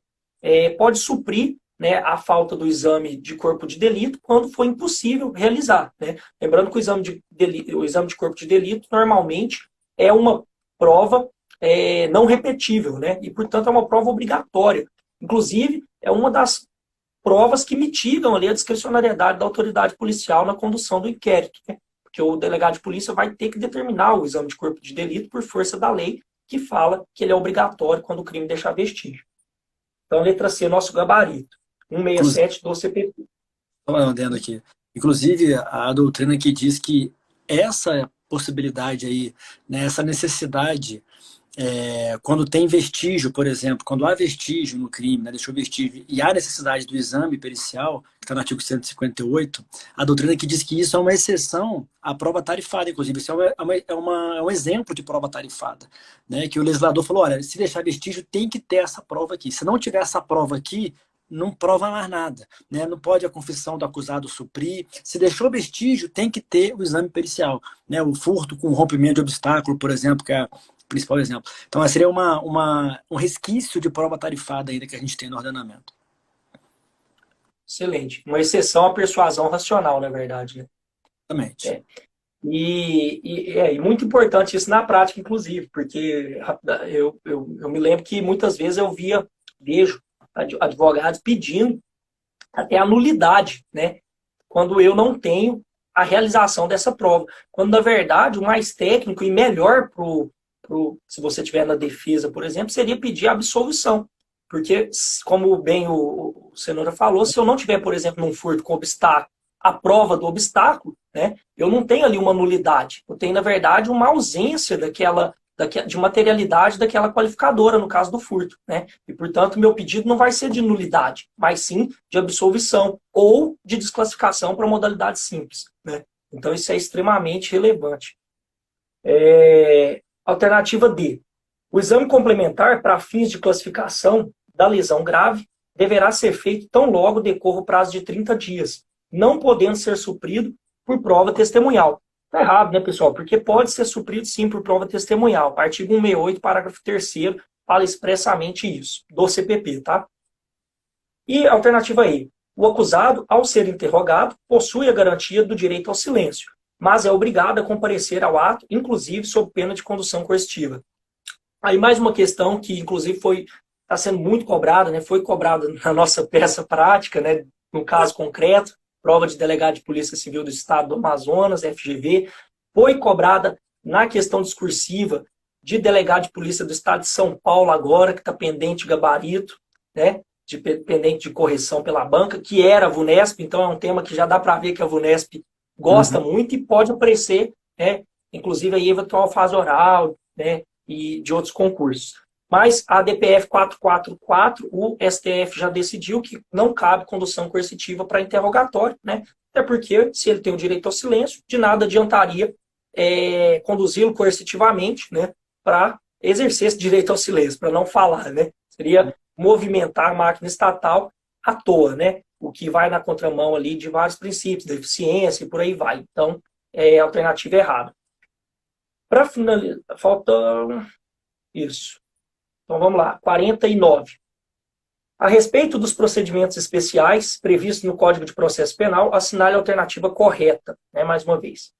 pode suprir, né, a falta do exame de corpo de delito quando for impossível realizar, né? Lembrando que o exame de corpo de delito normalmente é uma prova não repetível, né? E, portanto, é uma prova obrigatória. Inclusive, é uma das provas que mitigam ali a discricionariedade da autoridade policial na condução do inquérito, né? Porque o delegado de polícia vai ter que determinar o exame de corpo de delito por força da lei, que fala que ele é obrigatório quando o crime deixar vestígio. Então, letra C, nosso gabarito. 167 do CPP. Estou andando aqui. Inclusive, a doutrina que diz que essa possibilidade aí, né, essa necessidade, quando tem vestígio, por exemplo, quando há vestígio no crime, né, deixou vestígio, e há necessidade do exame pericial, que está no artigo 158, a doutrina que diz que isso é uma exceção à prova tarifada, inclusive. Isso é um exemplo de prova tarifada, né, que o legislador falou, olha, se deixar vestígio, tem que ter essa prova aqui. Se não tiver essa prova aqui, não prova mais nada, né? Não pode a confissão do acusado suprir. Se deixou vestígio, tem que ter o exame pericial, né? O furto com rompimento de obstáculo, por exemplo, que é o principal exemplo. Então, seria um resquício de prova tarifada ainda que a gente tem no ordenamento. Excelente. Uma exceção à persuasão racional, na verdade, né? Exatamente. E muito importante isso na prática, inclusive, porque eu me lembro que muitas vezes eu vejo advogados pedindo até a nulidade, né? Quando eu não tenho a realização dessa prova. Quando, na verdade, o mais técnico e melhor se você estiver na defesa, por exemplo, seria pedir a absolvição. Porque, como bem o Cenoura falou, se eu não tiver, por exemplo, num furto com obstáculo, a prova do obstáculo, né? Eu não tenho ali uma nulidade. Eu tenho, na verdade, uma ausência de materialidade daquela qualificadora, no caso do furto, né? E, portanto, meu pedido não vai ser de nulidade, mas sim de absolvição ou de desclassificação para modalidade simples, né? Então, isso é extremamente relevante. Alternativa D. O exame complementar para fins de classificação da lesão grave deverá ser feito tão logo decorra o prazo de 30 dias, não podendo ser suprido por prova testemunhal. Está errado, né, pessoal? Porque pode ser suprido, sim, por prova testemunhal. Artigo 168, parágrafo 3º, fala expressamente isso, do CPP, tá? E alternativa E. O acusado, ao ser interrogado, possui a garantia do direito ao silêncio, mas é obrigado a comparecer ao ato, inclusive sob pena de condução coercitiva. Aí mais uma questão que, inclusive, está sendo muito cobrada, né? Foi cobrada na nossa peça prática, né? No caso concreto, prova de delegado de Polícia Civil do Estado do Amazonas, FGV, foi cobrada na questão discursiva de delegado de Polícia do Estado de São Paulo agora, que está pendente de gabarito. né, de pendente de correção pela banca, que era a VUNESP, então é um tema que já dá para ver que a VUNESP gosta muito e pode aparecer, né, inclusive aí eventual fase oral, né, e de outros concursos. Mas a DPF 444, o STF já decidiu que não cabe condução coercitiva para interrogatório, né? Até porque, se ele tem o direito ao silêncio, de nada adiantaria conduzi-lo coercitivamente, né? Para exercer esse direito ao silêncio, para não falar, né? Seria movimentar a máquina estatal à toa, né? O que vai na contramão ali de vários princípios, da eficiência e por aí vai. Então, é a alternativa errada. Para finalizar, falta isso. Então vamos lá, 49. A respeito dos procedimentos especiais previstos no Código de Processo Penal, assinale a alternativa correta, né, mais uma vez.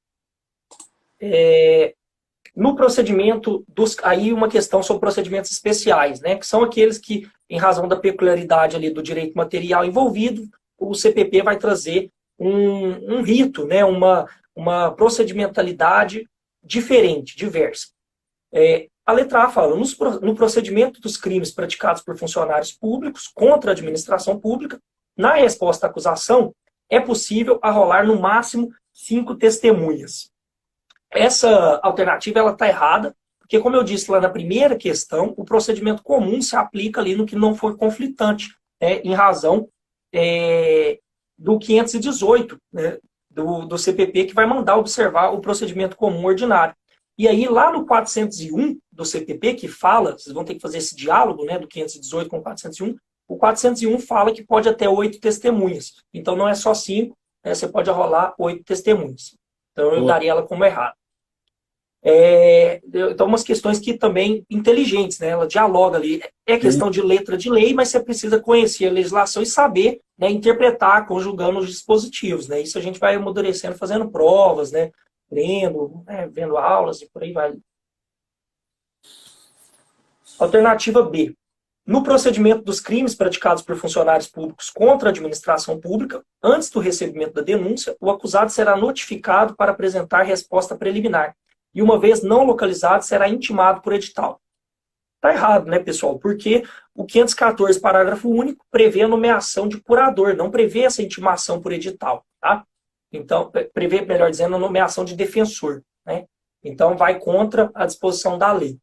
No procedimento aí uma questão sobre procedimentos especiais, né, que são aqueles que, em razão da peculiaridade ali do direito material envolvido, o CPP vai trazer um rito, né, uma procedimentalidade diferente, diversa. A letra A fala, no procedimento dos crimes praticados por funcionários públicos contra a administração pública, na resposta à acusação, é possível arrolar no máximo 5 testemunhas. Essa alternativa está errada, porque, como eu disse lá na primeira questão, o procedimento comum se aplica ali no que não for conflitante, em razão do 518, né, do CPP, que vai mandar observar o procedimento comum ordinário. E aí, lá no 401 do CPP, que fala, vocês vão ter que fazer esse diálogo, né, do 518 com o 401, o 401 fala que pode até 8 testemunhas. Então, não é só 5, né, você pode arrolar 8 testemunhas. Então, eu daria ela como errada. Então, umas questões que também inteligentes, né, ela dialoga ali. É questão de letra de lei, mas você precisa conhecer a legislação e saber, né, interpretar, conjugando os dispositivos. Né? Isso a gente vai amadurecendo, fazendo provas, né, lendo, né, vendo aulas e por aí vai. Alternativa B. No procedimento dos crimes praticados por funcionários públicos contra a administração pública, antes do recebimento da denúncia, o acusado será notificado para apresentar resposta preliminar. E uma vez não localizado, será intimado por edital. Está errado, né, pessoal? Porque o 514, parágrafo único, prevê a nomeação de curador, não prevê essa intimação por edital, tá? Então, prevê, melhor dizendo, a nomeação de defensor, né? Então, vai contra a disposição da lei.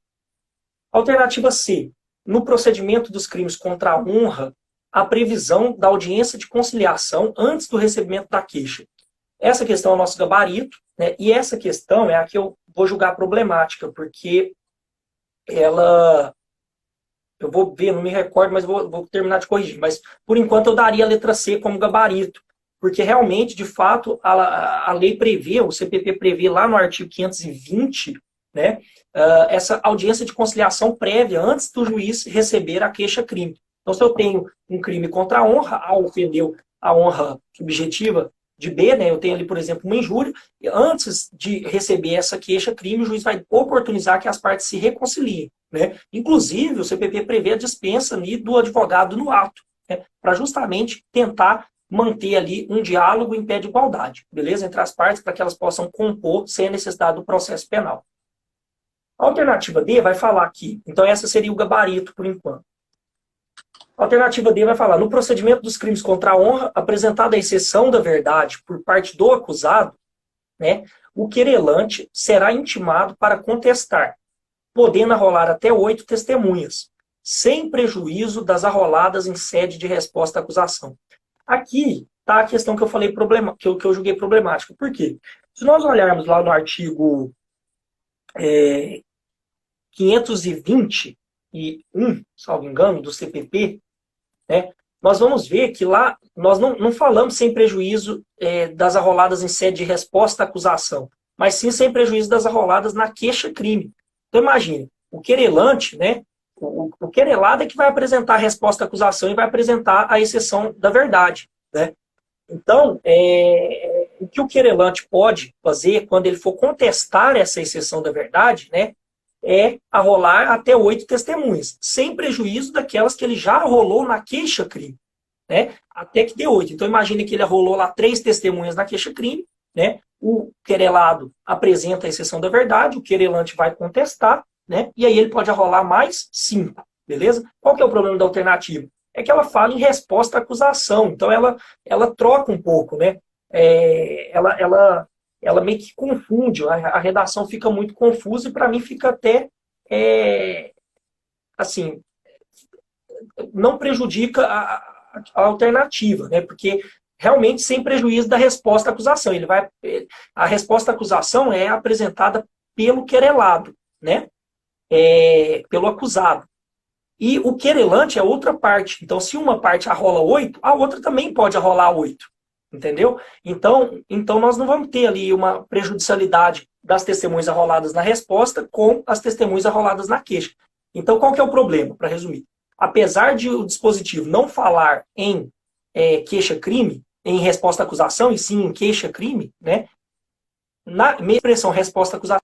Alternativa C. No procedimento dos crimes contra a honra, a previsão da audiência de conciliação antes do recebimento da queixa. Essa questão é o nosso gabarito, né? E essa questão é a que eu vou julgar problemática, porque ela... Eu vou ver, não me recordo, mas vou terminar de corrigir. Mas, por enquanto, eu daria a letra C como gabarito. Porque, realmente, de fato, a lei prevê, o CPP prevê lá no artigo 520, né, essa audiência de conciliação prévia antes do juiz receber a queixa-crime. Então, se eu tenho um crime contra a honra, A ofendeu a honra subjetiva de B, né, eu tenho ali, por exemplo, uma injúria, e antes de receber essa queixa-crime, o juiz vai oportunizar que as partes se reconciliem. Né? Inclusive, o CPP prevê a dispensa ali do advogado no ato, né, para justamente tentar manter ali um diálogo em pé de igualdade, beleza? Entre as partes, para que elas possam compor sem a necessidade do processo penal. A alternativa D vai falar aqui, então essa seria o gabarito por enquanto. A alternativa D vai falar, no procedimento dos crimes contra a honra, apresentada a exceção da verdade por parte do acusado, né, o querelante será intimado para contestar, podendo arrolar até 8 testemunhas, sem prejuízo das arroladas em sede de resposta à acusação. Aqui está a questão que eu falei que eu julguei problemática. Por quê? Se nós olharmos lá no artigo 521, salvo engano, do CPP, né, nós vamos ver que lá nós não falamos sem prejuízo das arroladas em sede de resposta à acusação, mas sim sem prejuízo das arroladas na queixa-crime. Então, imagine, o querelante, né, o querelado é que vai apresentar a resposta à acusação e vai apresentar a exceção da verdade. Né? Então, o que o querelante pode fazer quando ele for contestar essa exceção da verdade, né, é arrolar até 8 testemunhas, sem prejuízo daquelas que ele já arrolou na queixa-crime, né, até que dê 8. Então, imagine que ele arrolou lá 3 testemunhas na queixa-crime, né, o querelado apresenta a exceção da verdade, o querelante vai contestar, né, e aí ele pode arrolar mais 5, beleza? Qual que é o problema da alternativa? é que ela fala em resposta à acusação. Então ela troca um pouco, né? Ela meio que confunde, a redação fica muito confusa e para mim fica até assim, não prejudica a alternativa, né? Porque realmente sem prejuízo da resposta à acusação. A resposta à acusação é apresentada pelo querelado, né? Pelo acusado. E o querelante é outra parte. Então, se uma parte arrola 8, a outra também pode arrolar 8. Entendeu? Então nós não vamos ter ali uma prejudicialidade das testemunhas arroladas na resposta com as testemunhas arroladas na queixa. Então, qual que é o problema, para resumir? Apesar de o dispositivo não falar em queixa-crime, em resposta à acusação, e sim em queixa-crime, né? Na expressão resposta à acusação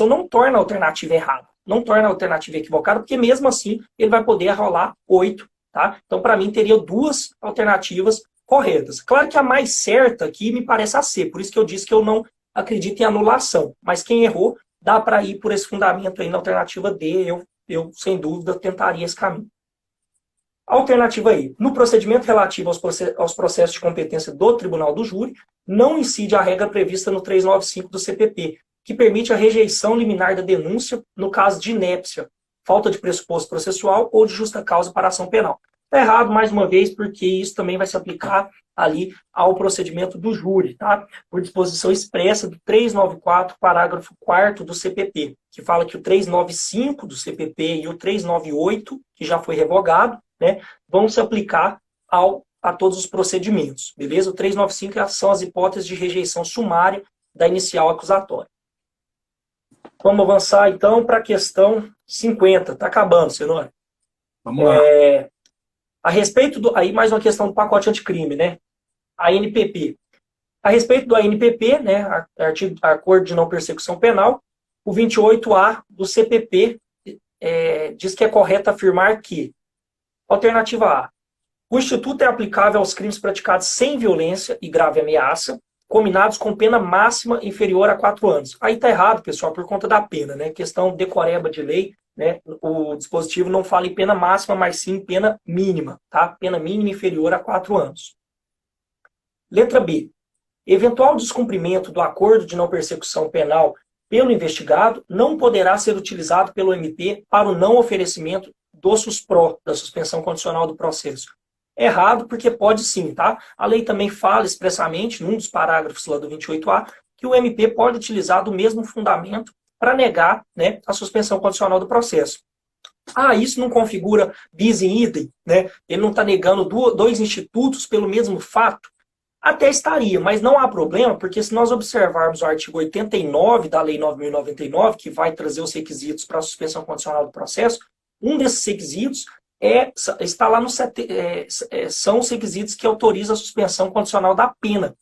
não torna a alternativa errada, não torna a alternativa equivocada, porque mesmo assim ele vai poder arrolar 8, tá? Então, para mim, teria duas alternativas corretas. Claro que a mais certa aqui me parece a C, por isso que eu disse que eu não acredito em anulação. Mas quem errou, dá para ir por esse fundamento aí na alternativa D, eu sem dúvida tentaria esse caminho. Alternativa aí. No procedimento relativo aos processos de competência do Tribunal do Júri, não incide a regra prevista no 395 do CPP, que permite a rejeição liminar da denúncia no caso de inépcia, falta de pressuposto processual ou de justa causa para ação penal. Está errado, mais uma vez, porque isso também vai se aplicar ali ao procedimento do júri, tá? Por disposição expressa do 394, parágrafo 4º do CPP, que fala que o 395 do CPP e o 398, que já foi revogado, né, vão se aplicar a todos os procedimentos, beleza? O 395 são as hipóteses de rejeição sumária da inicial acusatória. Vamos avançar, então, para a questão 50. Está acabando, Cenoura. Vamos lá. A respeito aí mais uma questão do pacote anticrime, né? A ANPP. A respeito do ANPP, né, Acordo de Não Persecução Penal, o 28A do CPP diz que é correto afirmar que, alternativa A, o Instituto é aplicável aos crimes praticados sem violência e grave ameaça, combinados com pena máxima inferior a 4 anos. Aí está errado, pessoal, por conta da pena, né? Questão decoreba de lei, né? O dispositivo não fala em pena máxima, mas sim em pena mínima, tá? Pena mínima inferior a 4 anos. Letra B. Eventual descumprimento do acordo de não persecução penal pelo investigado não poderá ser utilizado pelo MP para o não oferecimento do SUSPRO, da suspensão condicional do processo. Errado, porque pode sim, tá? A lei também fala expressamente, num dos parágrafos lá do 28A, que o MP pode utilizar do mesmo fundamento para negar, né, a suspensão condicional do processo. Ah, isso não configura bis in idem, né? Ele não está negando dois institutos pelo mesmo fato? Até estaria, mas não há problema, porque se nós observarmos o artigo 89 da Lei 9.099, que vai trazer os requisitos para a suspensão condicional do processo, um desses requisitos está lá são os requisitos que autorizam a suspensão condicional da pena.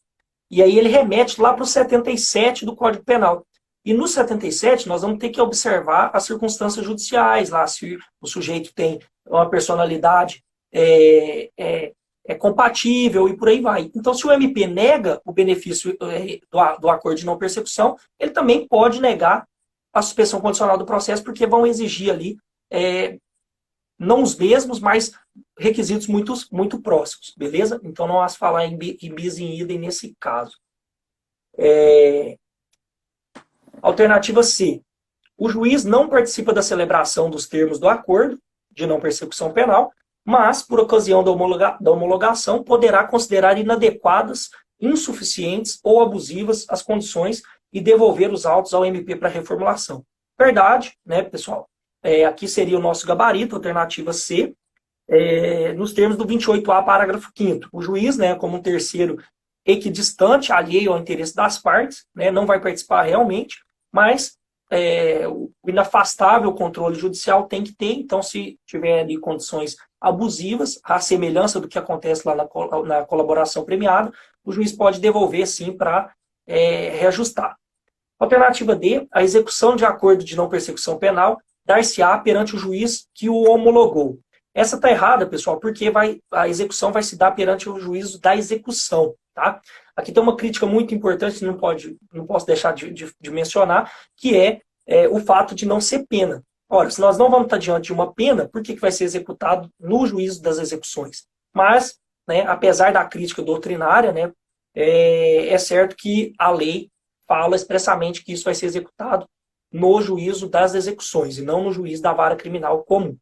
E aí ele remete lá para o 77 do Código Penal. E no 77 nós vamos ter que observar as circunstâncias judiciais, lá se o sujeito tem uma personalidade compatível e por aí vai. Então, se o MP nega o benefício do acordo de não persecução, ele também pode negar a suspensão condicional do processo, porque vão exigir ali não os mesmos, mas requisitos muito, muito próximos, beleza? Então não há se falar em bis in idem nesse caso. Alternativa C. O juiz não participa da celebração dos termos do acordo de não persecução penal, mas, por ocasião da homologação, poderá considerar inadequadas, insuficientes ou abusivas as condições e devolver os autos ao MP para reformulação. Verdade, né, pessoal? Aqui seria o nosso gabarito, alternativa C, nos termos do 28A, parágrafo 5º. O juiz, né, como um terceiro equidistante, alheio ao interesse das partes, né, não vai participar realmente, mas o inafastável controle judicial tem que ter. Então, se tiver ali condições abusivas, à semelhança do que acontece lá na colaboração premiada, o juiz pode devolver, sim, para reajustar. Alternativa D, a execução de acordo de não persecução penal dar-se-á perante o juiz que o homologou. Essa está errada, pessoal, porque a execução vai se dar perante o juízo da execução, tá? Aqui tem uma crítica muito importante, não posso deixar de mencionar, que é o fato de não ser pena. Ora, se nós não vamos estar diante de uma pena, por que vai ser executado no juízo das execuções? Mas, né, apesar da crítica doutrinária, né, é certo que a lei fala expressamente que isso vai ser executado no juízo das execuções e não no juízo da vara criminal comum.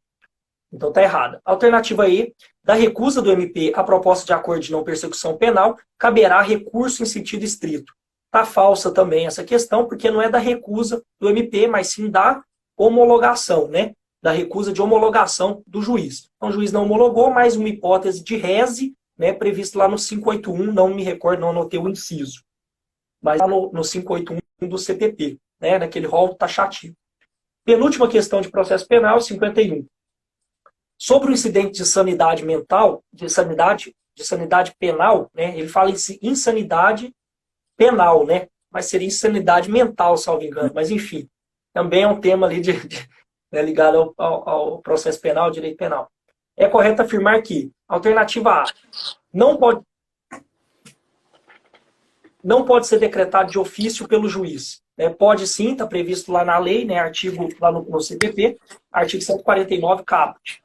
Então está errada. Alternativa E, da recusa do MP à proposta de acordo de não persecução penal, caberá recurso em sentido estrito. Está falsa também essa questão, porque não é da recusa do MP, mas sim da homologação, né? Da recusa de homologação do juiz. Então o juiz não homologou, mas uma hipótese de rese, né, previsto lá no 581, não me recordo, não anotei o inciso, mas lá no 581 do CPP, né, naquele rol taxativo. Penúltima questão de processo penal, 51. Sobre o incidente de sanidade mental, de sanidade penal, né, ele fala em insanidade penal, né, mas seria insanidade mental, salvo engano, mas enfim, também é um tema ali né, ligado ao processo penal, direito penal. É correto afirmar que, alternativa A, não pode ser decretado de ofício pelo juiz. Né? Pode sim, está previsto lá na lei, né? Artigo lá no CPP, artigo 149, caput.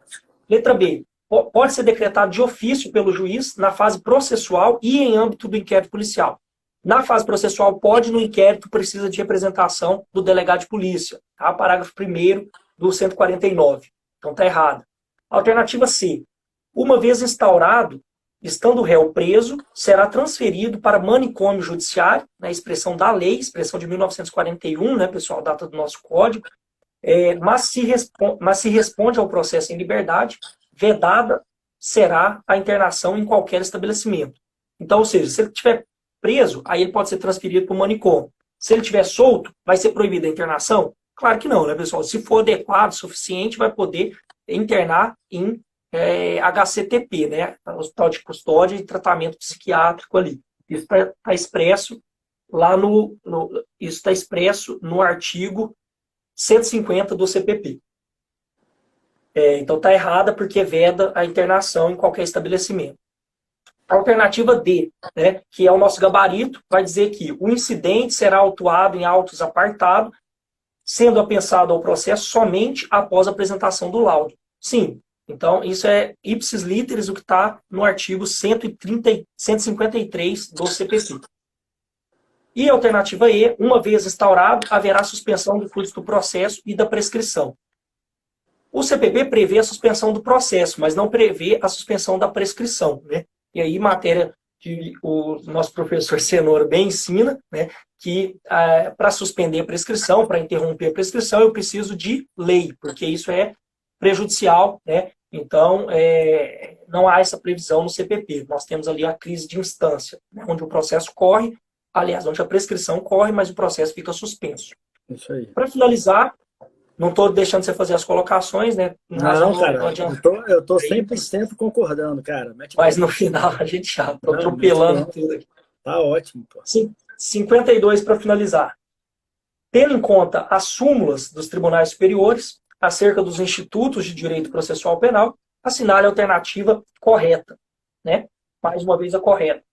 Letra B, pode ser decretado de ofício pelo juiz na fase processual e em âmbito do inquérito policial. Na fase processual pode, no inquérito precisa de representação do delegado de polícia. Tá? Parágrafo 1º do 149. Então está errado. Alternativa C, uma vez instaurado, estando o réu preso, será transferido para manicômio judiciário, na expressão da lei, expressão de 1941, né, pessoal, data do nosso código, mas se responde ao processo em liberdade, vedada será a internação em qualquer estabelecimento. Então, ou seja, se ele estiver preso, aí ele pode ser transferido para o manicômio. Se ele estiver solto, vai ser proibida a internação? Claro que não, né, pessoal? Se for adequado, suficiente, vai poder internar em HCTP, né? Hospital de Custódia e Tratamento Psiquiátrico ali. Isso está expresso lá isso está expresso no artigo 150 do CPP. Então está errada porque veda a internação em qualquer estabelecimento. A alternativa D, né, que é o nosso gabarito, vai dizer que o incidente será autuado em autos apartado, sendo apensado ao processo somente após a apresentação do laudo. Sim, então isso é ipsis literis o que está no artigo 153 do CPC. E a alternativa E, uma vez instaurado, haverá suspensão do fluxo do processo e da prescrição. O CPP prevê a suspensão do processo, mas não prevê a suspensão da prescrição, né? E aí, matéria que o nosso professor Cenoura bem ensina, né, que para suspender a prescrição, para interromper a prescrição, eu preciso de lei, porque isso é prejudicial, né? Então, não há essa previsão no CPP. Nós temos ali a crise de instância, né, onde o processo corre, aliás, onde a prescrição corre, mas o processo fica suspenso. Isso aí. Para finalizar, não estou deixando você fazer as colocações, né? Não, cara, eu estou 100% concordando, cara. Mas no final a gente já está atropelando tudo aqui. Tá ótimo, pô. 52 para finalizar. Tendo em conta as súmulas dos tribunais superiores acerca dos institutos de direito processual penal, assinale a alternativa correta, né? Mais uma vez a correta.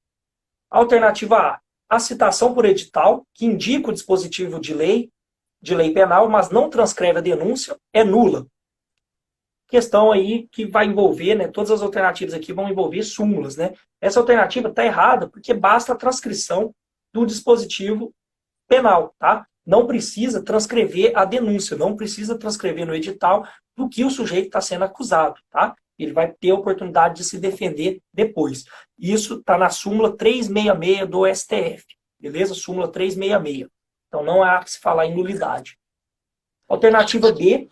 Alternativa A citação por edital, que indica o dispositivo de lei penal, mas não transcreve a denúncia, é nula. Questão aí que vai envolver, né, todas as alternativas aqui vão envolver súmulas, né? Essa alternativa está errada porque basta a transcrição do dispositivo penal, tá? Não precisa transcrever a denúncia, não precisa transcrever no edital do que o sujeito está sendo acusado, tá? Ele vai ter a oportunidade de se defender depois. Isso está na súmula 366 do STF, beleza? Súmula 366. Então, não há que se falar em nulidade. Alternativa B,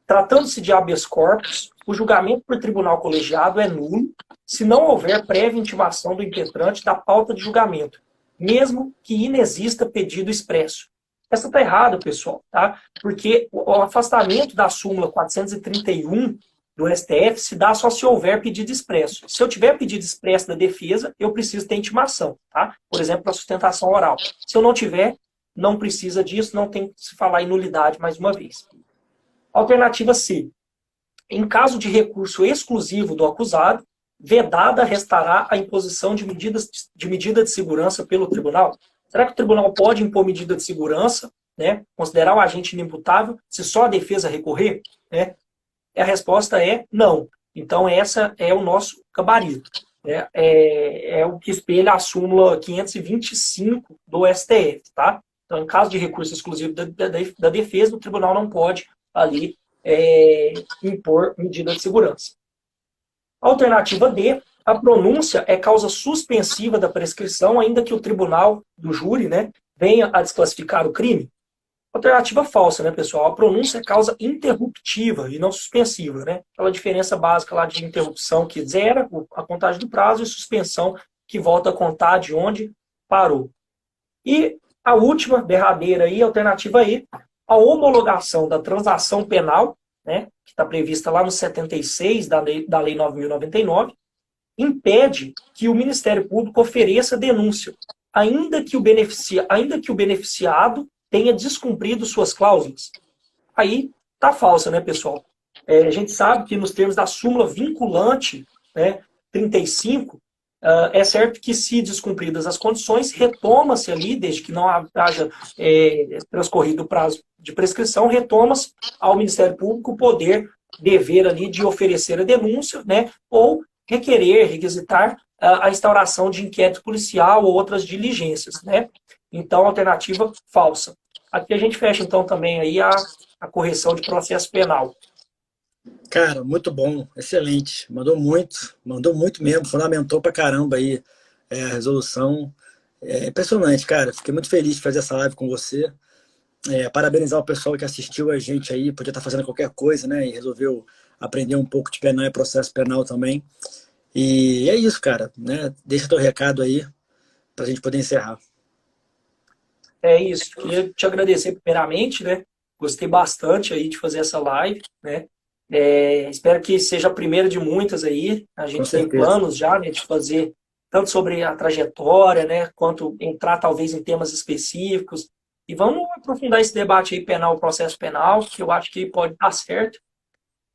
tratando-se de habeas corpus, o julgamento por tribunal colegiado é nulo se não houver prévia intimação do impetrante da pauta de julgamento, mesmo que inexista pedido expresso. Essa está errada, pessoal, tá? Porque o afastamento da súmula 431 do STF se dá só se houver pedido expresso. Se eu tiver pedido expresso da defesa, eu preciso ter intimação, tá? Por exemplo, para sustentação oral. Se eu não tiver, não precisa disso, não tem que se falar em nulidade mais uma vez. Alternativa C. Em caso de recurso exclusivo do acusado, vedada restará a imposição de medida de segurança pelo tribunal. Será que o tribunal pode impor medida de segurança né? Considerar o agente inimputável se só a defesa recorrer, né? A resposta é não. Então, essa é o nosso gabarito. Né? É o que espelha a súmula 525 do STF, tá? Então, em caso de recurso exclusivo da defesa, o tribunal não pode ali impor medida de segurança. Alternativa D, a pronúncia é causa suspensiva da prescrição, ainda que o tribunal do júri, né, venha a desclassificar o crime. Alternativa falsa, né, pessoal? A pronúncia é causa interruptiva e não suspensiva, né? Aquela diferença básica lá de interrupção que zera a contagem do prazo e suspensão que volta a contar de onde parou. E a última, derradeira aí, alternativa E, a homologação da transação penal, né, que está prevista lá no 76 da Lei 9.099, impede que o Ministério Público ofereça denúncia, ainda que o beneficiado tenha descumprido suas cláusulas. Aí tá falsa, né, pessoal? A gente sabe que nos termos da súmula vinculante, né, 35, é certo que se descumpridas as condições, retoma-se ali, desde que não haja transcorrido o prazo de prescrição, retoma-se ao Ministério Público o poder, dever ali de oferecer a denúncia, né, ou requerer, requisitar a instauração de inquérito policial ou outras diligências, né? Então, alternativa falsa. Aqui a gente fecha, então, também aí a correção de processo penal. Cara, muito bom, excelente. Mandou muito mesmo, fundamentou pra caramba aí a resolução. É impressionante, cara. Fiquei muito feliz de fazer essa live com você. Parabenizar o pessoal que assistiu a gente aí, podia estar fazendo qualquer coisa, né? E resolveu aprender um pouco de penal e processo penal também. E é isso, cara, né? Deixa teu recado aí pra gente poder encerrar. É isso. Queria te agradecer primeiramente, né? Gostei bastante aí de fazer essa live, né? Espero que seja a primeira de muitas aí. A gente tem planos já, né, de fazer tanto sobre a trajetória, né, quanto entrar talvez em temas específicos. E vamos aprofundar esse debate aí penal, processo penal, que eu acho que pode dar certo.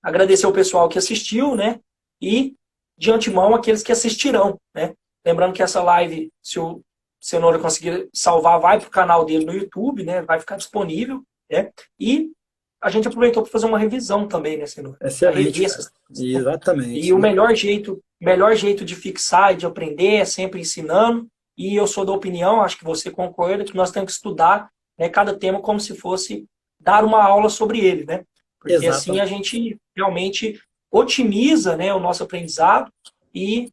Agradecer ao pessoal que assistiu, né? E de antemão aqueles que assistirão, né? Lembrando que essa live, se o Cenoura conseguir salvar, vai para o canal dele no YouTube, né? Vai ficar disponível, né? E a gente aproveitou para fazer uma revisão também, né, Cenoura? Excelente, exatamente. E o melhor jeito de fixar e de aprender é sempre ensinando. E eu sou da opinião, acho que você concorda, que nós temos que estudar, né, cada tema como se fosse dar uma aula sobre ele, né? Porque assim a gente realmente otimiza, né, o nosso aprendizado e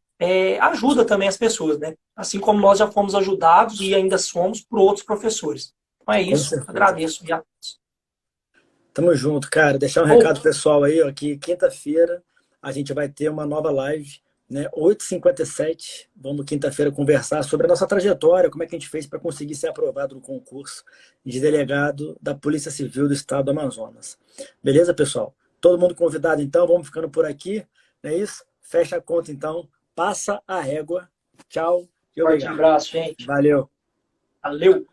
ajuda também as pessoas, né? Assim como nós já fomos ajudados e ainda somos por outros professores. Então é isso, agradeço. Tamo junto, cara. Deixar um recado pessoal aí, ó, que quinta-feira a gente vai ter uma nova live, né? 8h57. Vamos quinta-feira conversar sobre a nossa trajetória, como é que a gente fez para conseguir ser aprovado no concurso de delegado da Polícia Civil do Estado do Amazonas. Beleza, pessoal? Todo mundo convidado, então. Vamos ficando por aqui. Não é isso? Fecha a conta, então. Passa a régua. Tchau. Forte abraço, gente. Valeu. Valeu.